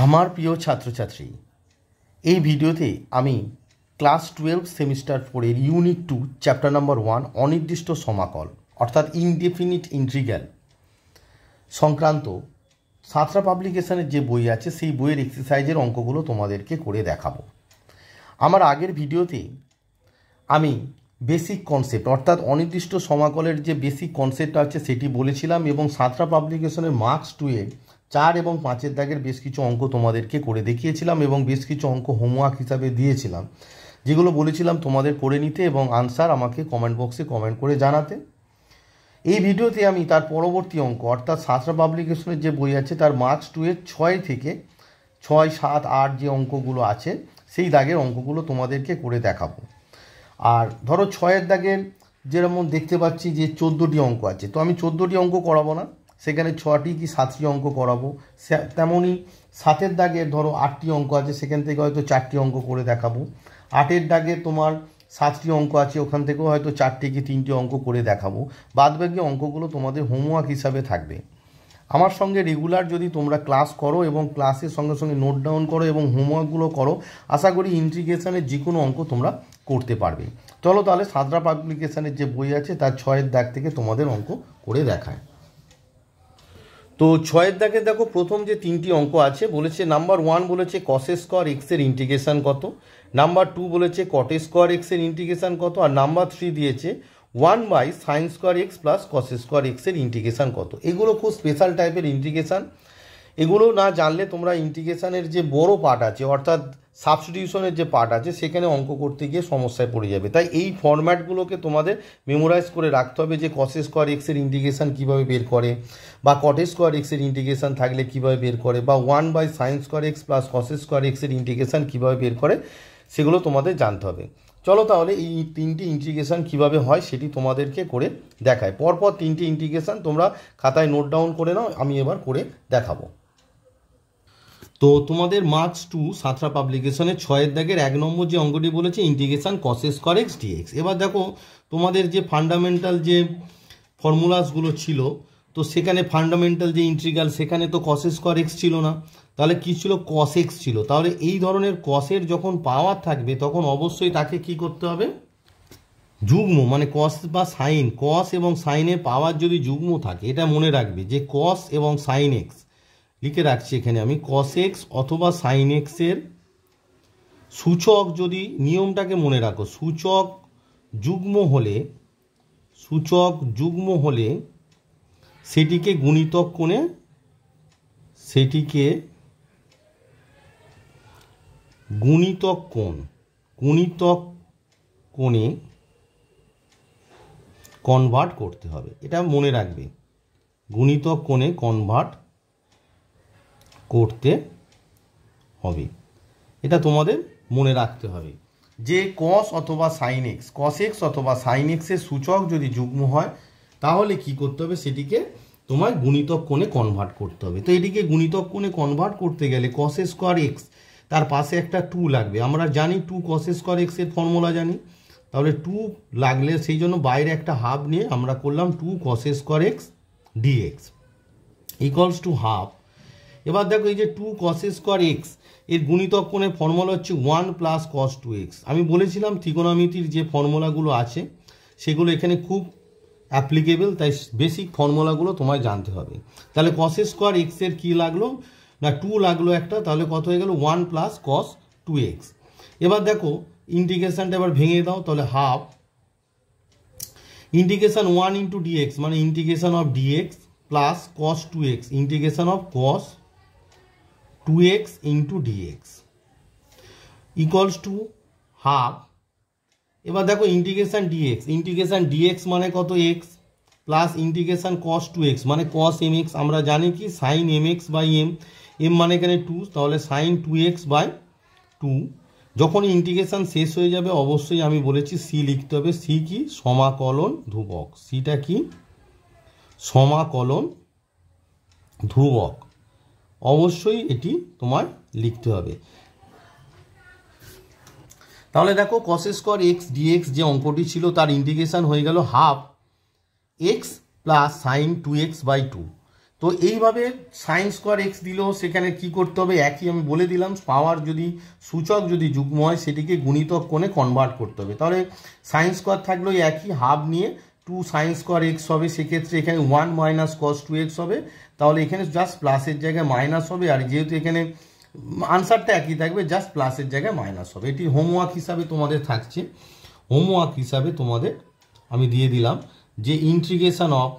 আমার প্রিয় ছাত্রছাত্রী, এই ভিডিওতে আমি class 12 semester 4 unit 2 chapter number 1 অনির্দিষ্ট সমাকল অর্থাৎ ইনডেফিনিট ইন্টিগ্রাল সংক্রান্ত সাঁতরা পাবলিকেশনের যে বই আছে সেই বইয়ের এক্সারসাইজের অঙ্কগুলো তোমাদেরকে করে দেখাবো। আমার আগের ভিডিওতে আমি বেসিক কনসেপ্ট অর্থাৎ অনির্দিষ্ট সমাকলের যে বেসিক কনসেপ্ট আছে সেটি বলেছিলাম এবং সাঁতরা পাবলিকেশনের মার্কস 2-এ 4 এবং 5-এর দাগের বেশ কিছু অঙ্ক তোমাদেরকে করে দেখিয়েছিলাম এবং বেশ কিছু অঙ্ক হোমওয়ার্ক হিসাবে দিয়েছিলাম, যেগুলো বলেছিলাম তোমাদের করে নিতে এবং আনসার আমাকে কমেন্ট বক্সে কমেন্ট করে জানাতে। এই ভিডিওতে আমি তার পরবর্তী অঙ্ক অর্থাৎ সাঁতরা পাবলিকেশনের যে বই আছে তার মার্কস 2-এর 6 থেকে 6, 7, 8 যে অঙ্কগুলো আছে সেই দাগের অঙ্কগুলো তোমাদেরকে করে দেখাবো। আর ধরো 6-এর দাগের যেরকম দেখতে পাচ্ছি যে 14টি অঙ্ক আছে, তো আমি 14টি অঙ্ক করাবো না, সেখানে 6টি কি 7টি অঙ্ক করাবো। তেমনই 7-এর দাগে ধরো 8টি অঙ্ক আছে, সেখান থেকে হয়তো 4টি অঙ্ক করে দেখাবো। 8-এর দাগে তোমার 7টি অঙ্ক আছে, ওখান থেকেও হয়তো 4টি কি 3টি অঙ্ক করে দেখাবো। বাদবাকি অঙ্কগুলো তোমাদের হোমওয়ার্ক হিসাবে থাকবে। আমার সঙ্গে রেগুলার যদি তোমরা ক্লাস করো এবং ক্লাসের সঙ্গে সঙ্গে নোট ডাউন করো এবং হোমওয়ার্কগুলো করো, আশা করি ইন্টিগ্রেশনের যে কোনো অঙ্ক তোমরা করতে পারবে। চলো তাহলে সাঁতরা পাবলিকেশনের যে বই আছে তার 6-এর দাগ থেকে তোমাদের অঙ্ক করে দেখায়। তো 6-এর দাগে দেখো প্রথম যে 3টি অঙ্ক আছে বলেছে নাম্বার 1 বলেছে কস স্কোয়ার এক্সের ইন্টিগ্রেশন কত, নাম্বার 2 বলেছে কট স্কোয়ার এক্সের ইন্টিগ্রেশন কত, আর নাম্বার 3 দিয়েছে 1/sin square x plus cos square এক্সের ইন্টিগ্রেশন কত। এগুলো খুব স্পেশাল টাইপের ইন্টিগ্রেশন, এগুলো না জানলে তোমরা ইন্টিগ্রেশনের যে বড় পার্ট আছে অর্থাৎ সাবস্টিটিউশনের যে পার্ট আছে সেখানে অঙ্ক করতে গিয়ে সমস্যায় পড়ে যাবে। তাই এই ফরম্যাটগুলোকে তোমাদের মেমোরাইজ করে রাখতে হবে যে কস স্কোয়ার এক্সের ইন্টিগ্রেশন কীভাবে বের করে, বা কট স্কোয়ার এক্সের ইন্টিগ্রেশন থাকলে কীভাবে বের করে, বা 1/sin square x plus cos square এক্সের ইন্টিগ্রেশন কীভাবে বের করে, সেগুলো তোমাদের জানতে হবে। চলো তাহলে এই 3টি ইন্টিগ্রেশন কিভাবে হয় সেটি তোমাদেরকে করে দেখায়। পরপর 3টি ইন্টিগ্রেশন তোমরা খাতায় নোট ডাউন করে নাও, আমি এবার করে দেখাবো। তো তোমাদের মার্কস 2 সাঁতরা পাবলিকেশনের 6-এর দাগের 1 নম্বর যে অঙ্কটি বলেছে integration cos square x dx. এবার দেখো তোমাদের যে ফান্ডামেন্টাল যে ফর্মুলাসগুলো ছিল, তো সেখানে ফান্ডামেন্টাল যে ইন্টিগ্রাল সেখানে তো কস স্কোয়ার এক্স ছিল না, তাহলে কী ছিল, কস এক্স ছিল। তাহলে এই ধরনের কসের যখন পাওয়ার থাকবে তখন অবশ্যই তাকে কি করতে হবে, যুগ্ম, মানে কস বা সাইন, কস এবং সাইনের পাওয়ার যদি যুগ্ম থাকে, এটা মনে রাখবে যে কস এবং সাইন এক্স লিখে রাখছি এখানে আমি, কস এক্স অথবা সাইন এক্সের সূচক যদি, নিয়মটাকে মনে রাখো, সূচক যুগ্ম হলে সেটিকে গুণিতক কোণে কনভার্ট করতে হবে। এটা মনে রাখবে, গুণিতক কোণে কনভার্ট করতে হবে, এটা তোমাদের মনে রাখতে হবে যে কস অথবা সাইন এক্স, কস এক্স অথবা সাইন এক্সের সূচক যদি যুগ্ম হয় তাহলে কি করতে হবে, সেটিকে তোমার গুণিতক কোণে কনভার্ট করতে হবে। তো এটিকে গুণিতক কোণে কনভার্ট করতে গেলে কস স্কোয়ার এক্স তার পাশে একটা 2 লাগবে। আমরা জানি 2 কস স্কোয়ার এক্সের ফর্মুলা জানি, তাহলে 2 লাগলে সেই জন্য বাইরে একটা হাফ নিয়ে আমরা করলাম 2 cos square x dx equals to half. এবার দেখো এই যে 2 কস স্কোয়ার এক্স এর গুণিতক কোণের ফর্মুলা হচ্ছে 1 প্লাস কস 2x। আমি বলেছিলাম ত্রিকোণমিতির যে ফর্মুলাগুলো আছে সেগুলো এখানে খুব অ্যাপ্লিকেবল, তাই বেসিক ফর্মুলাগুলো তোমায় জানতে হবে। তাহলে কস স্কোয়ার এক্সের কী লাগলো না, 2 লাগলো একটা, তাহলে কত হয়ে গেল 1 প্লাস কস 2x। এবার দেখো ইন্টিগ্রেশনটা এবার ভেঙে দাও, তাহলে হাফ ইন্টিগ্রেশন 1 ইন্টু ডিএক্স মানে integration of dx plus cos 2x integration of cos 2x into dx equals to half. এবার দেখো ইন্টিগ্রেশন ডিএক্স মানে কত এক্স, প্লাস ইন্টিগ্রেশন কস 2x মানে কস এম এক্স, আমরা জানি কি sine m x by m মানে এখানে 2, তাহলে সাইন 2x বাই 2। যখন ইন্টিগ্রেশন শেষ হয়ে যাবে অবশ্যই আমি বলেছি সি লিখতে হবে। সি কি, সমাকলন ধ্রুবক। সিটা কি, সমাকলন ধ্রুবক, অবশ্যই এটি তোমার লিখতে হবে। তাহলে দেখো কস স্কোয়ার এক্স ডিএক্স যে অঙ্কটি ছিল তার ইন্টিগ্রেশন হয়ে গেল half x plus sine 2x by 2। তো এইভাবে সাইন স্কোয়ার এক্স দিলেও সেখানে কি করতে হবে, একই আমি বলে দিলাম, পাওয়ার যদি সূচক যদি যুগ্ম হয় সেটিকে গুণিতক কোণে কনভার্ট করতে হবে। তাহলে সাইন স্কোয়ার থাকলেও একই, হাফ নিয়ে 2 সাইন স্কোয়ার এক্স হবে, সেক্ষেত্রে এখানে 1 মাইনাস কস 2x হবে, তাহলে এখানে জাস্ট প্লাসের জায়গায় মাইনাস হবে, আর যেহেতু এখানে আনসারটা একই থাকবে জাস্ট প্লাসের জায়গায় মাইনাস হবে। এটি হোমওয়ার্ক হিসাবে তোমাদের থাকছে, হোমওয়ার্ক হিসাবে তোমাদের আমি দিয়ে দিলাম যে integration of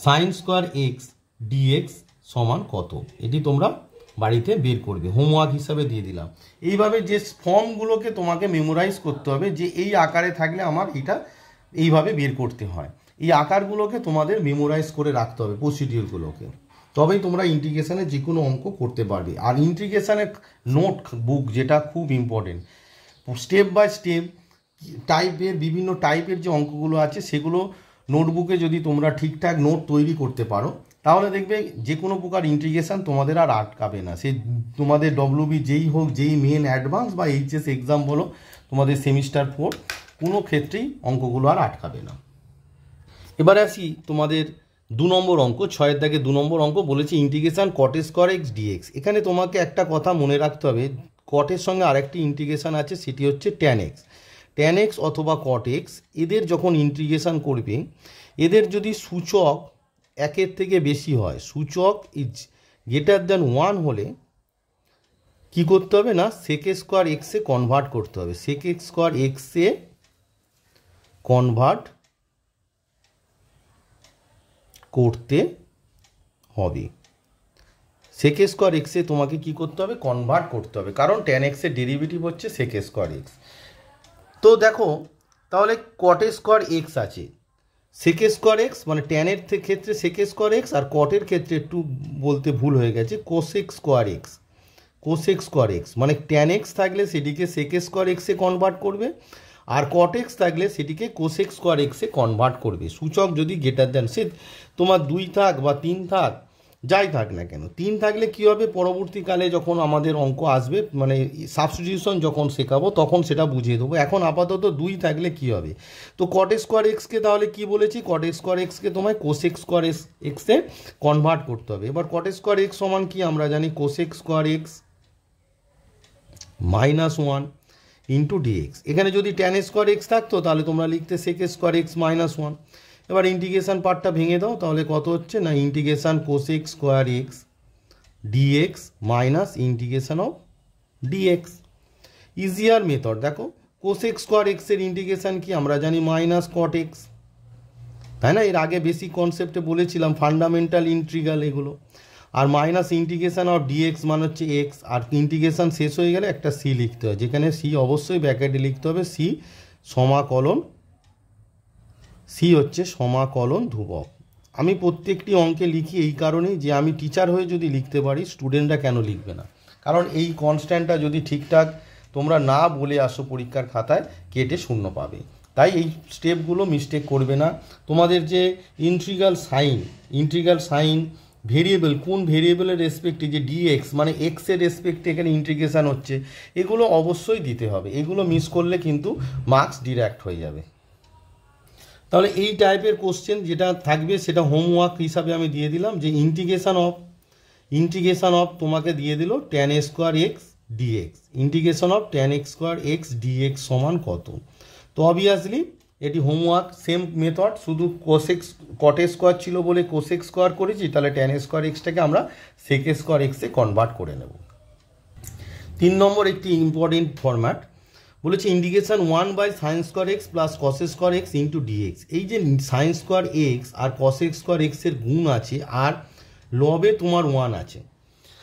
sine square x dx সমান কত, এটি তোমরা বাড়িতে বের করবে, হোমওয়ার্ক হিসাবে দিয়ে দিলাম। এইভাবে যে ফর্মগুলোকে তোমাকে মেমোরাইজ করতে হবে যে এই আকারে থাকলে আমার এটা এইভাবে বের করতে হয়, এই আকারগুলোকে তোমাদের মেমোরাইজ করে রাখতে হবে প্রসিডিউরগুলোকে, তবেই তোমরা ইন্টিগ্রেশনের যে কোনো অঙ্ক করতে পারবে। আর ইন্টিগ্রেশনের নোট বুক যেটা খুব ইম্পর্টেন্ট, স্টেপ বাই স্টেপ টাইপের বিভিন্ন টাইপের যে অঙ্কগুলো আছে সেগুলো নোটবুকে যদি তোমরা ঠিকঠাক নোট তৈরি করতে পারো তাহলে দেখবে যে কোনো প্রকার ইন্টিগ্রেশন তোমাদের আর আটকাবে না। সে তোমাদের ডব্লিউবি যেই হোক, যেই মেন অ্যাডভান্স বা এইচএস এক্সাম বলো, তোমাদের সেমিস্টার 4 কোনো ক্ষেত্রেই অঙ্কগুলো আর আটকাবে না। এবারে আসি তোমাদের 2 নম্বর অঙ্ক, 6-এর দাগে 2 নম্বর অঙ্ক বলেছে integration cot square x dx. এখানে তোমাকে একটা কথা মনে রাখতে হবে, কটের সঙ্গে আরেকটি ইন্টিগ্রেশন আছে, সেটি হচ্ছে ট্যান এক্স। ট্যান এক্স অথবা কট এক্স, এদের যখন ইন্টিগ্রেশন করবে, এদের যদি সূচক 1-এর থেকে বেশি হয়, সূচক ইজ গ্রেটার দ্যান 1 হলে কি করতে হবে না, সেক স্কোয়ার এক্সে কনভার্ট করতে হবে, সেক স্কোয়ার এক্সে কনভার্ট করতে হবে, সেক স্কোয়ার এক্সে তোমাকে কি করতে হবে, কনভার্ট করতে হবে, কারণ ট্যান এক্সের ডেরিভেটিভ হচ্ছে সেক স্কোয়ার এক্স। তো দেখো তাহলে কট স্কোয়ার এক্স আছে, সেক স্কোয়ার এক্স মানে ট্যানের ক্ষেত্রে সেক স্কোয়ার এক্স, আর কটের ক্ষেত্রে একটু বলতে ভুল হয়ে গেছে cosec square x, cosec square x মানে ট্যান এক্স থাকলে সেটিকে সেক স্কোয়ার এক্সে কনভার্ট করবে, আর কট এক্স থাকলে সেটিকে কোসেক স্কোয়ার এক্সে কনভার্ট করবে, সূচক যদি গ্রেটার দেন, সে তোমার 2 থাক বা 3 থাক, যাই থাক না কেন, 3 থাকলে কী হবে, পরবর্তীকালে যখন আমাদের অঙ্ক আসবে মানে সাবস্টিটিউশন যখন শেখাবো তখন সেটা বুঝিয়ে দেবো। এখন আপাতত 2 থাকলে কি হবে, তো কট স্কোয়ার এক্সকে তাহলে কি বলেছি, কট স্কোয়ার এক্সকে তোমায় কোসেক স্কোয়ার এক্সে কনভার্ট করতে হবে। এবার কট স্কোয়ার এক্স সমান কি আমরা জানি, cosec square x -1 into dx. এখানে যদি ট্যান স্কোয়ার এক্স থাকতো তাহলে তোমরা লিখতে সেক স্কোয়ার এক্স -1। এবার ইন্টিগ্রেশন পার্টটা ভেঙে দাও, তাহলে কত হচ্ছে না, integration cosec square x dx minus integration of dx. Easier method দেখো, কোসেক স্কোয়ার এক্সের ইন্টিগ্রেশন কি আমরা জানি মাইনাস কট এক্স, তাই না, এর আগে বেসিক কনসেপ্টে বলেছিলাম ফান্ডামেন্টাল ইন্টিগ্রাল এগুলো, আর মাইনাস ইন্টিগ্রেশন অফ ডিএক্স মানে হচ্ছে এক্স, আর ইন্টিগ্রেশন শেষ হয়ে গেলে একটা সি লিখতে হয়, যেখানে সি অবশ্যই ব্র্যাকেটে লিখতে হবে, সি সমাকলন, সি হচ্ছে সমাকলন ধ্রুবক। আমি প্রত্যেকটি অঙ্কে লিখি এই কারণেই যে আমি টিচার হয়ে যদি লিখতে পারি স্টুডেন্টরা কেন লিখবে না, কারণ এই কনস্ট্যান্টটা যদি ঠিকঠাক তোমরা না বলে আসো পরীক্ষার খাতায় কেটে 0 পাবে, তাই এই স্টেপগুলো মিস্টেক করবে না। তোমাদের যে ইন্টিগ্রাল সাইন ভেরিয়েবল, কোন ভেরিয়েবলের রেসপেক্টে যে ডিএক্স মানে এক্সের রেসপেক্টে এখানে ইন্টিগ্রেশন হচ্ছে, এগুলো অবশ্যই দিতে হবে, এগুলো মিস করলে কিন্তু মার্কস ডিডাক্ট হয়ে যাবে। তাহলে এই টাইপের কোশ্চেন যেটা থাকবে সেটা হোমওয়ার্ক হিসাবে আমি দিয়ে দিলাম, যে ইন্টিগ্রেশন অফ তোমাকে দিয়ে দিল tan square x dx, integration of tan x square x dx সমান কত। তো অবভিয়াসলি এটি হোমওয়ার্ক, সেম মেথড, শুধু কট স্কোয়ার ছিল বলে কোসেক স্কোয়ার করেছি, তাহলে ট্যান স্কোয়ার এক্সটাকে আমরা সেক স্কোয়ার এক্সে কনভার্ট করে নেব। 3 নম্বর একটি ইম্পর্টেন্ট ফরম্যাট বলেছে integration 1/sin square x plus cos square x into dx. এই যে সাইন স্কোয়ার এক্স আর কসেক স্কোয়ার এক্সের গুণ আছে আর লবে তোমার 1 আছে,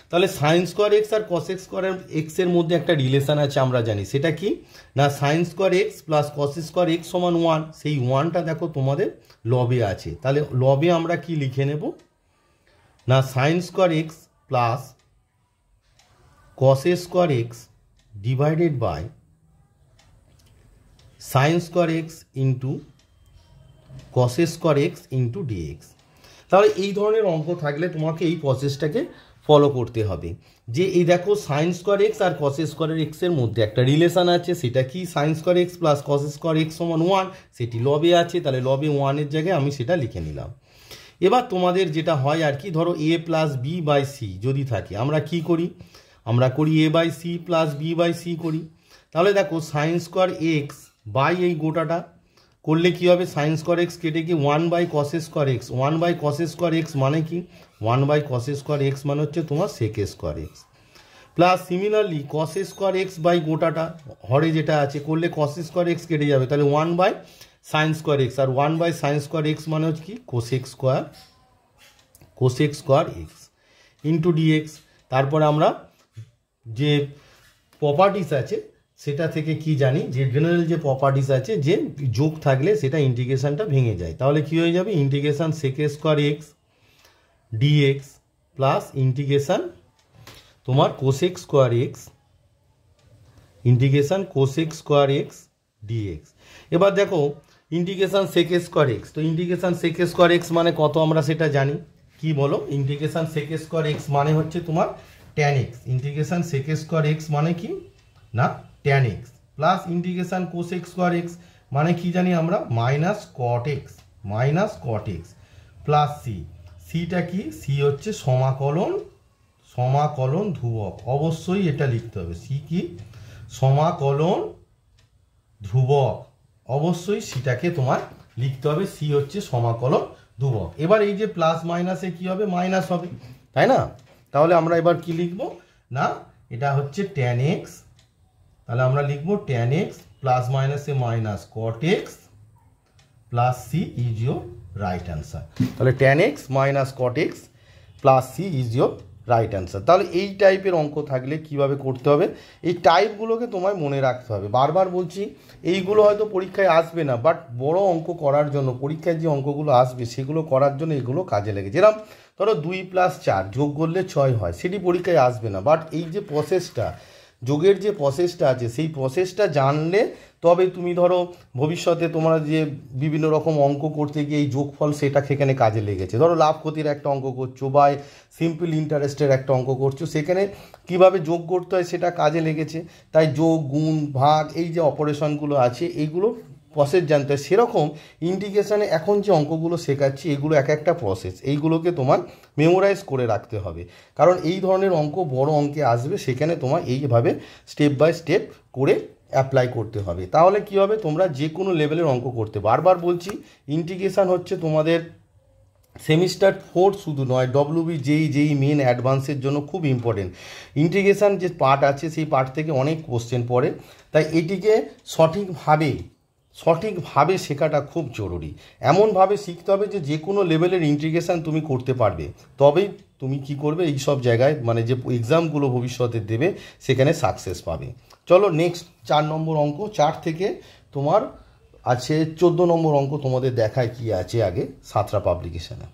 তাহলে সাইন স্কোয়ার এক্স আর কসেক স্কোয়ার এক্সের মধ্যে একটা রিলেশন আছে আমরা জানি, সেটা কি না, sine square x plus cos square x সমান 1, সেই 1টা দেখো তোমাদের লবে আছে, তাহলে লবে আমরা কি লিখে নেব না, sine square x plus cos square x divided by sine square x into cos square x into dx. তাহলে এই ধরনের অঙ্ক থাকলে তোমাকে এই প্রসেসটাকে ফলো করতে হবে, যে এই দেখো সাইন স্কোয়ার এক্স আর কস স্কোয়ার এক্সের মধ্যে একটা রিলেশন আছে, সেটা কি, sign square x plus cos square x সমান 1, সেটি লবে আছে, তাহলে লবে 1-এর জায়গায় আমি সেটা লিখে নিলাম। এবার তোমাদের যেটা হয় আর কি, ধরো a plus b by c যদি থাকে, আমরা কি করি, আমরা করি a by c plus b by c করি। তাহলে দেখো সাইন স্কোয়ার এক্স বাই এই গোটাটা করলে কি হবে, সাইন স্কোয়ার এক্স কেটে কি 1/cos² x, 1/cos² x মানে কি 1/cos² x মানে হচ্ছে তোমার sec² x, plus similarly cos² x by গোটাটা হরে যেটা আছে করলে cos² x কেটে যাবে, তাহলে 1/sin² x, আর 1/sin² x মানে হচ্ছে কি cosec² x ইন্টু ডিএক্স। তারপরে আমরা যে প্রপার্টিস আছে সেটা থেকে কি জানি, যে জেনারেল যে প্রপার্টিস আছে যে যোগ থাকলে সেটা ইন্টিগ্রেশনটা ভেঙে যায়, তাহলে কি হয়ে যাবে integration sec² x dx plus integration তোমার cosec² x integration cosec² x dx. এবার দেখো ইন্টিগ্রেশন sec² x, তো ইন্টিগ্রেশন sec² x মানে কত আমরা সেটা জানি, কি বলো, ইন্টিগ্রেশন sec² x মানে হচ্ছে তোমার tan x, integration sec² x মানে কি না tan x, plus integration cosec² x মানে কি জানি আমরা minus cot x plus C, সিটা কি, সি হচ্ছে সমাকলন ধ্রুবক, অবশ্যই এটা লিখতে হবে, সি কি সমাকলন ধ্রুবক, অবশ্যই সিটাকে তোমার লিখতে হবে, সি হচ্ছে সমাকলন ধ্রুবক। এবার এই যে প্লাস মাইনাসে কি হবে, মাইনাস হবে, তাই না, তাহলে আমরা এবার কি লিখবো না, এটা হচ্ছে tan x, তাহলে আমরা লিখবো tan x প্লাস মাইনাসে minus cot x plus c is your right answer, তাহলে tan x minus cot x plus c is your right answer. তাহলে এই টাইপের অঙ্ক থাকলে কিভাবে করতে হবে, এই টাইপগুলোকে তোমায় মনে রাখতে হবে, বারবার বলছি এইগুলো হয়তো পরীক্ষায় আসবে না, বাট বড় অঙ্ক করার জন্য পরীক্ষায় যে অঙ্কগুলো আসবে সেগুলো করার জন্য এগুলো কাজে লেগে, যেরকম ধরো 2 + 4 যোগ করলে 6 হয়, সেটি পরীক্ষায় আসবে না, বাট এই যে প্রসেসটা যোগের যে প্রসেসটা আছে সেই প্রসেসটা জানলে তবে তুমি ধরো ভবিষ্যতে তোমরা যে বিভিন্ন রকম অঙ্ক করতে গিয়ে এই যোগফল সেটা সেখানে কাজে লেগেছে, ধরো লাভ ক্ষতির একটা অঙ্ক করছো বা সিম্পল ইন্টারেস্টের একটা অঙ্ক করছো, সেখানে কিভাবে যোগ করতে হয় সেটা কাজে লেগেছে, তাই যোগ গুণ ভাগ এই যে অপারেশনগুলো আছে এইগুলো প্রসেস জানতে হয়। সেরকম ইন্টিগ্রেশনে এখন যে অঙ্কগুলো শেখাচ্ছি এগুলো এক একটা প্রসেস, এইগুলোকে তোমার মেমোরাইজ করে রাখতে হবে, কারণ এই ধরনের অঙ্ক বড় অঙ্কে আসবে, সেখানে তোমার এইভাবে স্টেপ বাই স্টেপ করে অ্যাপ্লাই করতে হবে, তাহলে কি হবে তোমরা যে কোনো লেভেলের অঙ্ক করতে। বারবার বলছি ইন্টিগ্রেশন হচ্ছে তোমাদের সেমিস্টার 4 শুধু নয়, ডব্লিউবি যেই মেন অ্যাডভান্সের জন্য খুব ইম্পর্টেন্ট, ইন্টিগ্রেশন যে পার্ট আছে সেই পার্ট থেকে অনেক কোশ্চেন পড়ে, তাই এটিকে সঠিকভাবে শেখাটা খুব জরুরি, এমনভাবে শিখতে হবে যে কোনো লেভেলের ইন্টিগ্রেশন তুমি করতে পারবে, তবেই তুমি কি করবে এই সব জায়গায় মানে যে এক্সামগুলো ভবিষ্যতে দেবে সেখানে সাকসেস পাবে। চলো নেক্সট 4 নম্বর অঙ্ক, 4 থেকে তোমার আছে 14 নম্বর অঙ্ক, তোমাদের দেখায় কি আছে আগে সাঁতরা পাবলিকেশনে।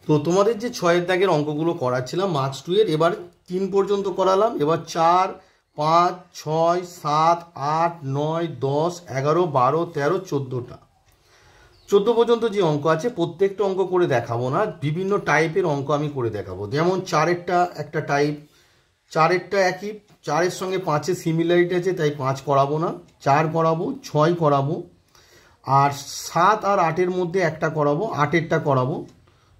তো তোমাদের যে 6 দাগের অঙ্কগুলো করাচ্ছিলাম মার্কস 2 এর, এবার 3 পর্যন্ত করালাম, এবার 4, 5, 6, 7, 8, 9, 10, 11, 12, 13, 14টা 14 পর্যন্ত যে অঙ্ক আছে প্রত্যেকটা অঙ্ক করে দেখাবো না, বিভিন্ন টাইপের অঙ্ক আমি করে দেখাবো, যেমন 4এরটা একটা টাইপ, 4এরটা একই, 4-এর সঙ্গে 5-এর সিমিলারিটি আছে তাই 5 করাবো না, 4 করাবো, 6 করাবো, আর 7 আর 8-এর মধ্যে একটা করাবো, 8-এরটা করাবো,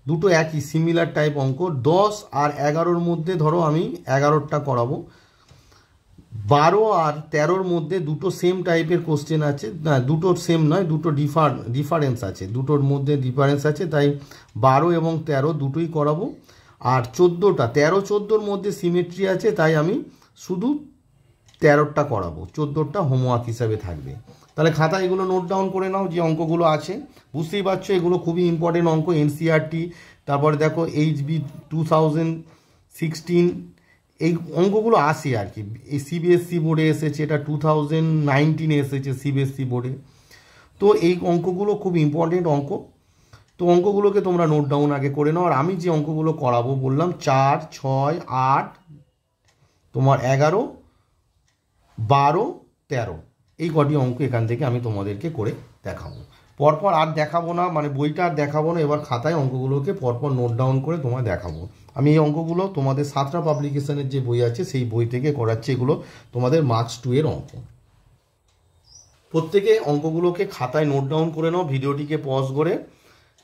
দুটো একই সিমিলার টাইপ অঙ্ক। 10 আর 11-র মধ্যে ধরো আমি 11টা করাবো, 12 আর 13-র মধ্যে দুটো সেম টাইপের কোশ্চেন আছে, না দুটো সেম নয়, দুটো ডিফারেন্স আছে, দুটোর মধ্যে ডিফারেন্স আছে, তাই 12 এবং 13 দুটোই করাবো, আর 14টা 13-14-র মধ্যে সিমেট্রি আছে তাই আমি শুধু 13টা করাবো, 14টা হোমওয়ার্ক হিসাবে থাকবে। তাহলে খাতা এগুলো নোট ডাউন করে নাও যে অঙ্কগুলো আছে, বুঝতেই পারছো এগুলো খুবই ইম্পর্টেন্ট অঙ্ক, এনসিইআরটি, তারপরে দেখো HB 2016 এই অঙ্কগুলো আসে আর কি, এই সিবিএসসি বোর্ডে এসেছে, এটা 2019 এসেছে সিবিএসসি বোর্ডে, তো এই অঙ্কগুলো খুব ইম্পর্টেন্ট অঙ্ক, তো অঙ্কগুলোকে তোমরা নোট ডাউন আগে করে নাও। আর আমি যে অঙ্কগুলো করাবো বললাম 4, 6, 8, তোমার 11, 12, 13 এই কটি অঙ্ক এখান থেকে আমি তোমাদেরকে করে দেখাবো, পরপর আর দেখাবো না, মানে বইটা আর দেখাবো না, এবার খাতায় অঙ্কগুলোকে পরপর নোট ডাউন করে তোমায় দেখাবো। আমি এই অঙ্কগুলো তোমাদের সাঁতরা পাবলিকেশনের যে বই আছে সেই বই থেকে করাচ্ছি, এগুলো তোমাদের মার্কস 2 এর অঙ্ক। প্রত্যেকে অঙ্কগুলোকে খাতায় নোট ডাউন করে নাও, ভিডিওটিকে পজ করে,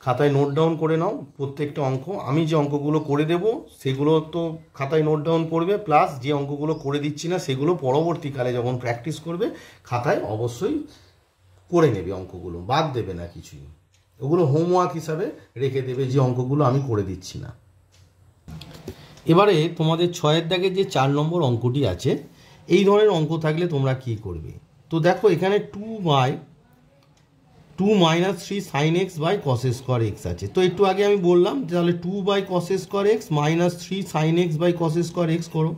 খাতায় নোট ডাউন করে নাও প্রত্যেকটা অঙ্ক। আমি যে অঙ্কগুলো করে দেব সেগুলো তো খাতায় নোট ডাউন করবে, প্লাস যে অঙ্কগুলো করে দিচ্ছি না সেগুলো পরবর্তীকালে যখন প্র্যাকটিস করবে খাতায় অবশ্যই করে নেবে, অঙ্কগুলো বাদ দেবে না কিছুই, ওগুলো হোমওয়ার্ক হিসাবে রেখে দেবে যে অঙ্কগুলো আমি করে দিচ্ছি না। এবারে তোমাদের 6-এর দাগের যে 4 নম্বর অঙ্কটি আছে, এই ধরনের অঙ্ক থাকলে তোমরা কি করবে? তো দেখো এখানে 2 - 3 sin x by cos square x আছে। তো একটু আগে আমি বললাম তাহলে 2/cos square x -3 sin x by cos square x করো।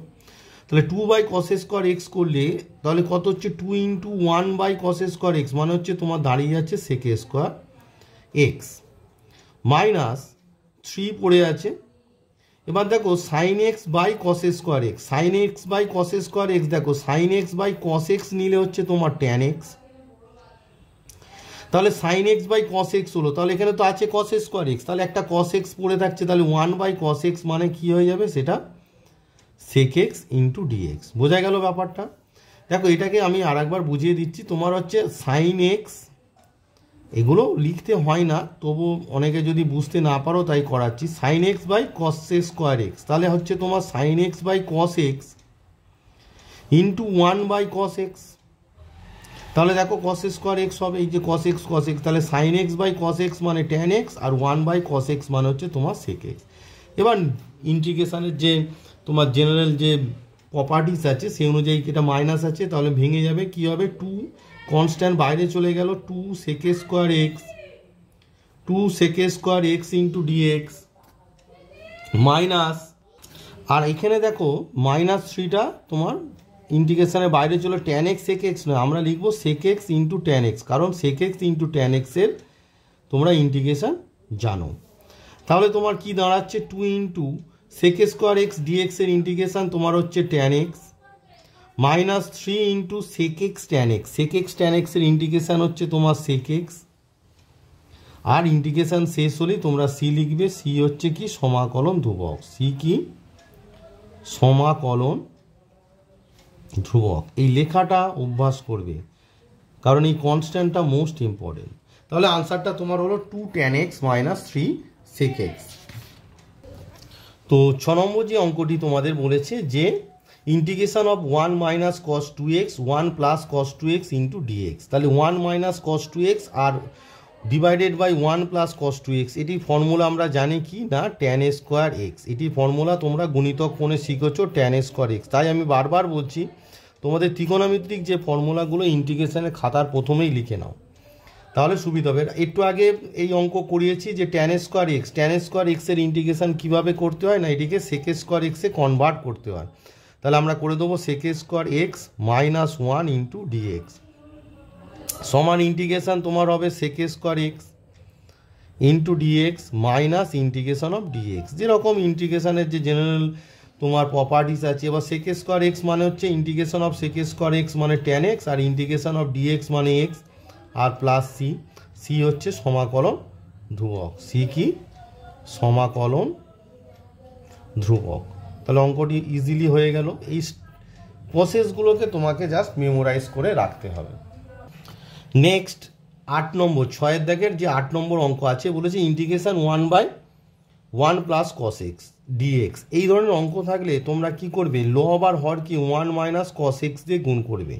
তাহলে 2/cos স্কোয়ার x করলে তাহলে কত হচ্ছে? 2 × 1/cos স্কোয়ার x মানে হচ্ছে তোমার দাঁড়িয়ে যাচ্ছে sec স্কোয়ার x -3 পড়ে আছে। এবার দেখো sin x by cos square x, sin x by cos square x, দেখো sin x by cos x নিলে হচ্ছে তোমার tan x, তাহলে sin x by cos x হলো, তাহলে এখানে তো আছে cos স্কোয়ার x, তাহলে একটা cos x পড়ে থাকছে, তাহলে 1/cos x মানে কি হয়ে যাবে? সেটা sec x × dx। বোঝা গেল ব্যাপারটা? দেখো এটাকে আমি আরেকবার বুঝিয়ে দিচ্ছি। তোমার হচ্ছে sin x, এগুলো লিখতে হয় না, তবু অনেকে যদি বুঝতে না পারো তাই করাচ্ছি। sin x by cos square x, তাহলে হচ্ছে তোমার sin x by cos x × 1/cos x, তাহলে দেখো cos স্কোয়ার x হবে, এই যে cos x, তাহলে sin x by cos x মানে tan x, আর 1/cos x মানে হচ্ছে তোমার sec x। এবার ইন্টিগ্রেশনের যে তোমার জেনারেল যে প্রপার্টিস আছে সেই অনুযায়ী এটা মাইনাস আছে, তাহলে ভেঙে যাবে, কি হবে? 2 কনস্ট্যান্ট বাইরে চলে গেল, 2 sec square x × dx minus, আর এখানে দেখো -3টা তোমার ইন্টিগ্রেশনের বাইরে চলে, tan x sec x নয়, আমরা লিখবো sec x × tan x, কারণ sec x × tan x এর তোমরা ইন্টিগ্রেশন জানো। তাহলে তোমার কি দাঁড়াচ্ছে? 2 × sec স্কোয়ার x dx এর ইন্টিগ্রেশন তোমার হচ্ছে tan x -3 × sec x tan x, sec x tan x এর ইন্টিগ্রেশন হচ্ছে তোমার sec x, আর ইন্টিগ্রেশন শেষ হলেই তোমরা c লিখবে, c হচ্ছে কি? সমাকলন ধ্রুবক। c কি? সমাকলন ধ্রুবক। এই লেখাটা অভ্যাস করবে, কারণ এই কনস্ট্যান্টটা মোস্ট ইম্পর্টেন্ট। তাহলে আনসারটা তোমার হলো 2 tan x -3 sec x। তো 6 নম্বর যে অঙ্কটি তোমাদের বলেছে যে integration of 1 - cos 2x 1 + cos 2x × dx, তাহলে 1 - cos 2x আর ডিভাইডেড বাই 1 + cos 2x, এটি ফর্মুলা আমরা জানি কি না? tan square x। এটি ফর্মুলা তোমরা গণিতক কোণে শিখেছো tan স্কোয়ার x। তাই আমি বারবার বলছি তোমাদের ত্রিকোণমিতিক যে ফর্মুলাগুলো ইন্টিগ্রেশনের খাতার প্রথমেই লিখে নাও, তাহলে সুবিধা হবে। একটু আগে এই অঙ্ক করিয়েছি যে tan স্কোয়ার x এর ইন্টিগ্রেশন কীভাবে করতে হয় না, এটিকে sec স্কোয়ার x এ কনভার্ট করতে হয়। তাহলে আমরা করে দেবো sec স্কোয়ার x -1 × dx সমান ইন্টিগ্রেশন তোমার হবে sec square x × dx minus integration of dx। যেরকম ইন্টিগ্রেশনের যে জেনারেল তোমার প্রপার্টিস আছে, এবার sec স্কোয়ার x মানে হচ্ছে integration of sec square x মানে tan x, আর ইন্টিগ্রেশন অফ dx মানে x, আর প্লাস c হচ্ছে সমাকলন ধ্রুবক। c কি? সমাকলন ধ্রুবক। তাহলে অঙ্কটি ইজিলি হয়ে গেল। এই প্রসেসগুলোকে তোমাকে জাস্ট মেমোরাইজ করে রাখতে হবে। নেক্সট 8 নম্বর 6-এর দাগের যে 8 নম্বর অঙ্ক আছে, বলেছে ইন্টিগ্রেশন 1/1 + cos x dx। এই ধরনের অঙ্ক থাকলে তোমরা কি করবে? লব আর হরকে 1 - cos x দিয়ে গুণ করবে।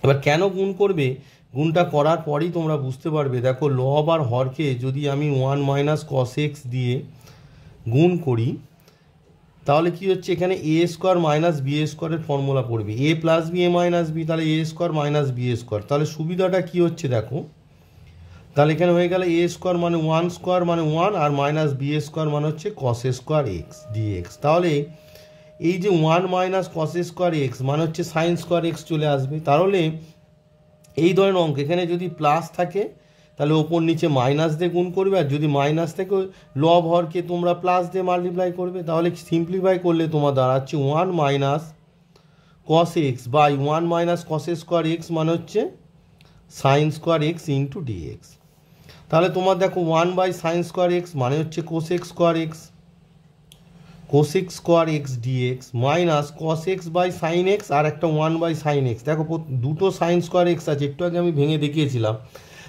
এবার কেন গুণ করবে? গুণটা করার পরই তোমরা বুঝতে পারবে। দেখো লব আর হরকে যদি আমি 1 - cos x দিয়ে গুণ করি তাহলে কি হচ্ছে? এখানে a স্কোয়ার মাইনাস বি স্কোয়ারের ফর্মুলা পড়বে, a + b a - b, তাহলে a square minus b square. তাহলে সুবিধাটা কি হচ্ছে দেখো, তাহলে এখানে হয়ে গেল a স্কোয়ার মানে 1 স্কোয়ার মানে 1, আর মাইনাস বি স্কোয়ার মানে হচ্ছে cos স্কোয়ার x dx। তাহলে এই যে 1 - cos স্কোয়ার x মানে হচ্ছে sin স্কোয়ার x চলে আসবে। তাহলে এই ধরনের অঙ্ক এখানে যদি প্লাস থাকে তাহলে ওপর নিচে মাইনাস দিয়ে গুণ করবে, আর যদি মাইনাস থেকে লব হরকে তোমরা প্লাস দিয়ে মাল্টিপ্লাই করবে। তাহলে সিম্পলিফাই করলে তোমার দাঁড়াচ্ছে 1 - cos x by 1 - cos square x মানে হচ্ছে sin স্কোয়ার x × dx। তাহলে তোমার দেখো 1/sin স্কোয়ার x মানে হচ্ছে cosec square x dx minus cos x by sin x আর একটা 1/sin x। দেখো দুটো sin স্কোয়ার x আছে, একটু আগে আমি ভেঙে দেখিয়েছিলাম।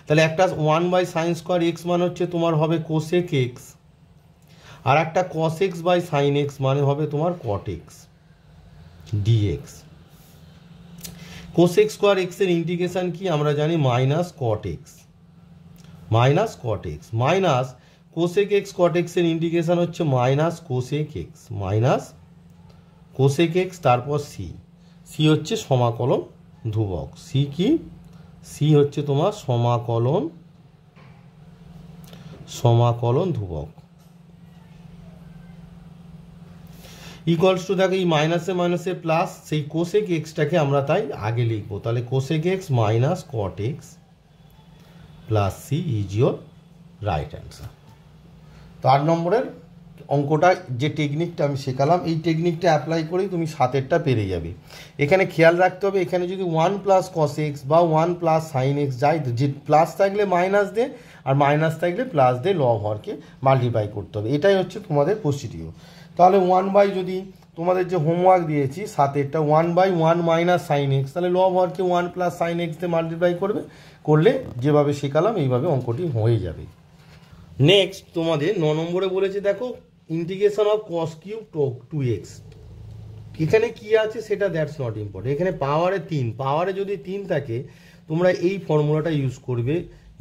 তাহলে একটা 1/sin² x মানে হচ্ছে তোমার হবে কোসেক এক্স, আর একটা cos x/sin x মানে হবে তোমার cot x dx। Cosec square x এর ইন্টিগ্রেশন কি আমরা জানি minus cot x minus cosec x cot x এর ইন্টিগ্রেশন হচ্ছে মাইনাস কোসেক এক্স তারপর সি হচ্ছে সমাকলন ধ্রুবক। সি হচ্ছে তোমার সমাকলন ধ্রুবক ইকুয়ালস টু, দেখো এই মাইনাসে প্লাস সেই কোসেক এক্সটাকে আমরা তাই আগে লিখবো, তাহলে cosec x minus cot x plus c is your right answer. তো 8 নম্বরের অঙ্কটা যে টেকনিকটা আমি শেখালাম এই টেকনিকটা অ্যাপ্লাই করেই তুমি 7এরটা পেরে যাবে। এখানে খেয়াল রাখতে হবে, এখানে যদি 1 + cos x বা 1 + sin x যায়, যে প্লাস থাকলে মাইনাস দে আর মাইনাস থাকলে প্লাস দে, লব হরকে মাল্টিপ্লাই করতে হবে, এটাই হচ্ছে তোমাদের প্রসিডিও। তাহলে 1 যদি তোমাদের যে হোমওয়ার্ক দিয়েছি 7এরটা 1/1 - sin x, তাহলে লব হরকে 1 + sin x দিয়ে মাল্টিপ্লাই করলে যেভাবে শেখালাম এইভাবে অঙ্কটি হয়ে যাবে। নেক্সট তোমাদের 9 নম্বরে বলেছে, দেখো ইন্টিগ্রেশন অফ cos³ 2x, এখানে কি আছে সেটা দ্যাটস নট ইম্পর্টেন্ট। এখানে পাওয়ারে যদি 3 থাকে তোমরা এই ফর্মুলাটা ইউজ করবে।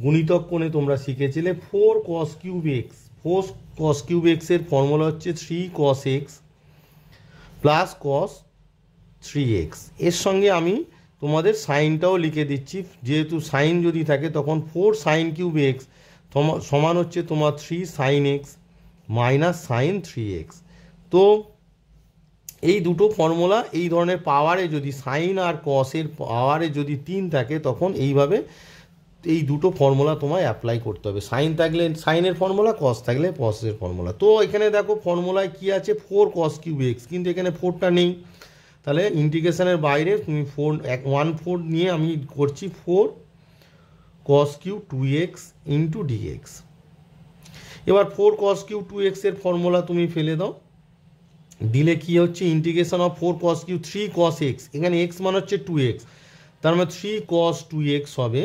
গুণিতক কোণে তোমরা শিখেছিলে 4cos³ x এর ফর্মুলা হচ্ছে 3cos x plus cos 3x। এর সঙ্গে আমি তোমাদের সাইনটাও লিখে দিচ্ছি, যেহেতু সাইন যদি থাকে তখন 4sin³ x সমান হচ্ছে তোমার 3sin x minus sin 3x। তো এই দুটো ফর্মুলা এই ধরনের পাওয়ারে যদি সাইন আর কসের পাওয়ারে যদি 3 থাকে তখন এইভাবে এই দুটো ফর্মুলা তোমায় অ্যাপ্লাই করতে হবে। সাইন থাকলে সাইনের ফর্মুলা, কস থাকলে কসের ফর্মুলা। তো এখানে দেখো ফর্মুলায় কি আছে 4cos³ x, কিন্তু এখানে 4টা নেই, তাহলে ইন্টিগ্রেশনের বাইরে তুমি 1/4 নিয়ে আমি করছি 4cos³ 2x ইন্টু dx। এবার 4cos³ 2x এর ফর্মুলা তুমি ফেলে দাও, দিলে কি হচ্ছে integration of 4cos³ 3cos x, এখানে x মানে হচ্ছে 2x, তার মানে 3cos 2x হবে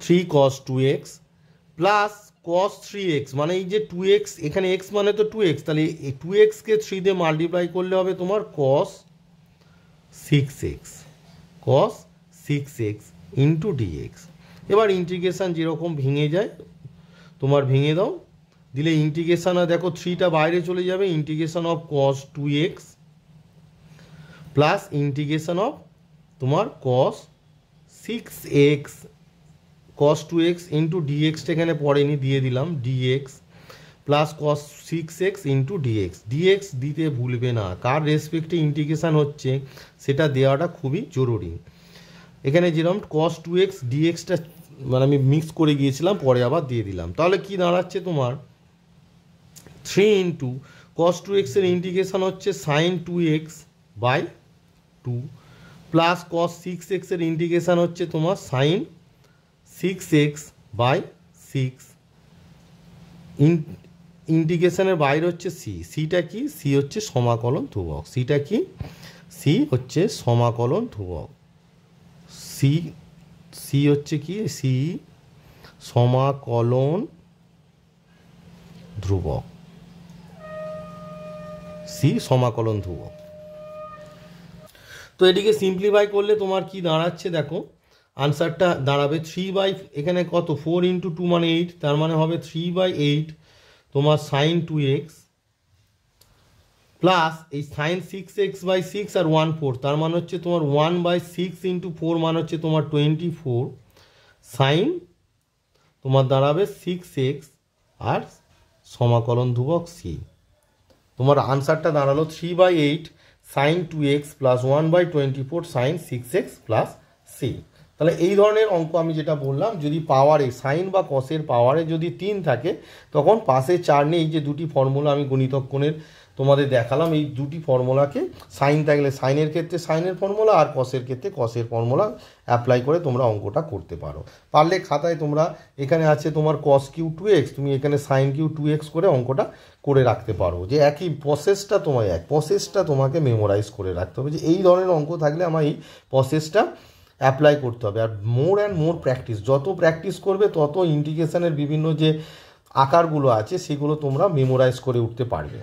3cos 2x plus cos 3x, মানে এই যে 2x এখানে x মানে তো 2x, তাহলে এই 2x কে 3 দিয়ে মাল্টিপ্লাই করলে হবে তোমার cos 6x ইন্টু dx। এবার ইন্টিগ্রেশন যেরকম ভেঙে যায় তোমার ভেঙে দাও, দিলে ইন্টিগ্রেশন, দেখো 3টা বাইরে চলে যাবে, integration of cos 2x plus integration of তোমার cos 2x ইন্টু ডিএক্সটা এখানে পড়েনি, দিয়ে দিলাম dx plus cos 6x into dx দিতে ভুলবে না, কার রেসপেক্টে ইন্টিগ্রেশন হচ্ছে সেটা দেওয়াটা খুবই জরুরি। এখানে যেরকম cos 2x dxটা মানে আমি মিক্স করে গিয়েছিলাম, পরে আবার দিয়ে দিলাম, তাহলে কি দাঁড়াচ্ছে তোমার 3 ইন্টু cos 2x এর ইন্টিগ্রেশন হচ্ছে sin 2x/2 plus cos 6x এর ইন্টিগ্রেশন হচ্ছে তোমার sin 6x/6। ইন্টিগ্রেশনের বাইরে হচ্ছে সিটা কি, সি হচ্ছে সমাকলন ধ্রুবক, সিটা কি, সি হচ্ছে সমাকলন ধ্রুবক, সি হচ্ছে কি, সি সমাকলন ধ্রুবক, সি সমাকলন ধ্রুবক। তো এটিকে সিম্পলিফাই করলে তোমার কি দাঁড়াচ্ছে, দেখো আনসারটা দাঁড়াবে 3 এখানে কত 4 ইন্টু 2 মানে 8, তার মানে হবে 3/8 তোমার sin 2x প্লাস এই sin 6x/6 আর 1/4, তার মানে হচ্ছে তোমার 1/6 ইন্টু 4 মানে হচ্ছে তোমার 24 sin তোমার দাঁড়াবে 6x আর সমাকলন ধ্রুবক সি। তোমার আনসারটা দাঁড়ালো 3/8 sin 2x plus 1/24 sin 6x plus c. তাহলে এই ধরনের অঙ্ক আমি যেটা বললাম, যদি পাওয়ারে সাইন বা কসের পাওয়ারে যদি 3 থাকে তখন পাশে 4 নিয়ে এই যে দুটি ফর্মুলা আমি গুণিতক কোণের তোমাদের দেখালাম, এই দুটি ফর্মুলাকে সাইন থাকলে সাইনের ক্ষেত্রে সাইনের ফর্মুলা আর কসের ক্ষেত্রে কসের ফর্মুলা অ্যাপ্লাই করে তোমরা অঙ্কটা করতে পারো। পারলে খাতায় তোমরা এখানে আছে তোমার cos³ 2x, তুমি এখানে sin³ 2x করে অঙ্কটা করে রাখতে পারো, যে একই প্রসেসটা তোমায় প্রসেসটা তোমাকে মেমোরাইজ করে রাখতে হবে, যে এই ধরনের অঙ্ক থাকলে আমার এই প্রসেসটা অ্যাপ্লাই করতে হবে। আর মোর অ্যান্ড মোর প্র্যাকটিস, যত প্র্যাকটিস করবে তত ইন্টিগ্রেশনের বিভিন্ন যে আকারগুলো আছে সেগুলো তোমরা মেমোরাইজ করে উঠতে পারবে।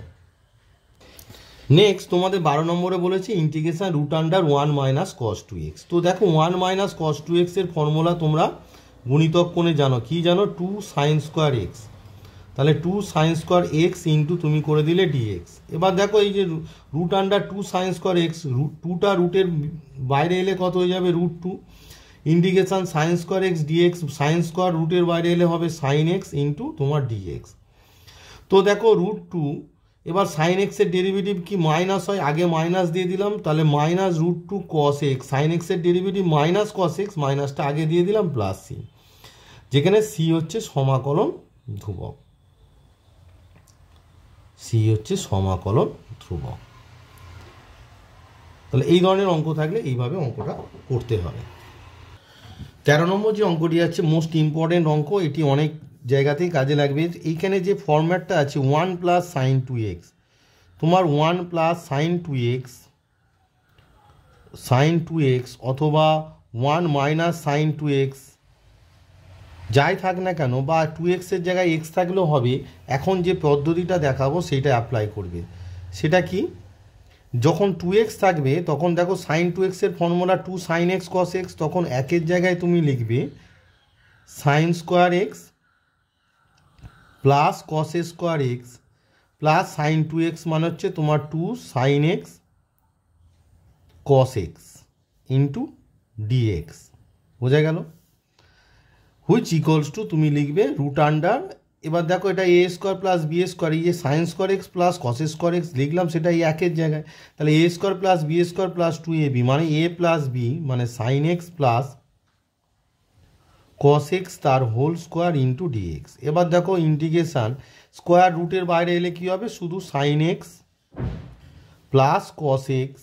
নেক্সট তোমাদের 12 নম্বরে বলেছে integration root under 1 minus cos 2x। তো দেখো 1 মাইনাস কস 2x এর ফর্মুলা তোমরা গুণিতক কোণে জানো, কি জানো, 2 সাইন স্কোয়ার এক্স। তাহলে 2 সাইন স্কোয়ার এক্স ইন্টু তুমি করে দিলে ডিএক্স। এবার দেখো এই যে root under 2 sine square x, 2টা রুটের বাইরে এলে কত হয়ে যাবে, √2। Integration sine square x dx, sine square রুটের বাইরে এলে হবে সাইন এক্স ইন্টু তোমার ডিএক্স। তো দেখো √2, এবার সাইন এক্সের ডেরিভেটিভ কি মাইনাস হয়, আগে মাইনাস দিয়ে দিলাম, তাহলে মাইনাস √2 কস এক্স, সাইন এক্সের ডেরিভেটিভ মাইনাস কস এক্স, মাইনাসটা আগে দিয়ে দিলাম প্লাস সি, যেখানে সি হচ্ছে সমাকলন ধ্রুবক, সি হচ্ছে সমাকলন ধ্রুবক। তাহলে এই ধরনের অঙ্ক থাকলে এইভাবে অঙ্কটা করতে হবে। 13 নম্বর যে অঙ্কটি আছে মোস্ট ইম্পর্টেন্ট অঙ্ক, এটি অনেক জায়গাতেই কাজে লাগবে। এইখানে যে ফরম্যাটটা আছে 1 প্লাস সাইন 2x, তোমার 1 প্লাস সাইন 2x অথবা 1 মাইনাস সাইন 2x যাই থাক না কেন, বা 2x এর জায়গায় x থাকলেও হবে। এখন যে পদ্ধতিটা দেখাবো সেইটা অ্যাপ্লাই করবে। সেটা কি, যখন 2x থাকবে তখন দেখো সাইন 2x এর formula 2 sine x cos x, তখন একের জায়গায় তুমি লিখবে sign square x plus cos square x plus sine 2x মানে হচ্ছে তোমার 2 সাইন এক্স কস এক্স ইন্টু ডিএক্স। বোঝা গেল? হুইচ ইকুয়ালস টু তুমি লিখবে রুট আন্ডার, এবার দেখো এটা a square plus b square, এই যে sine square x plus cos square x লিখলাম সেটা এই একের জায়গায়, তাহলে a square plus b square plus 2ab মানে এ প্লাস বি মানে sine x plus cos x তার হোল স্কোয়ার ইন্টু ডিএক্স। এবার দেখো ইন্টিগ্রেশান স্কোয়ার রুটের বাইরে এলে কী হবে, শুধু sine x plus cos x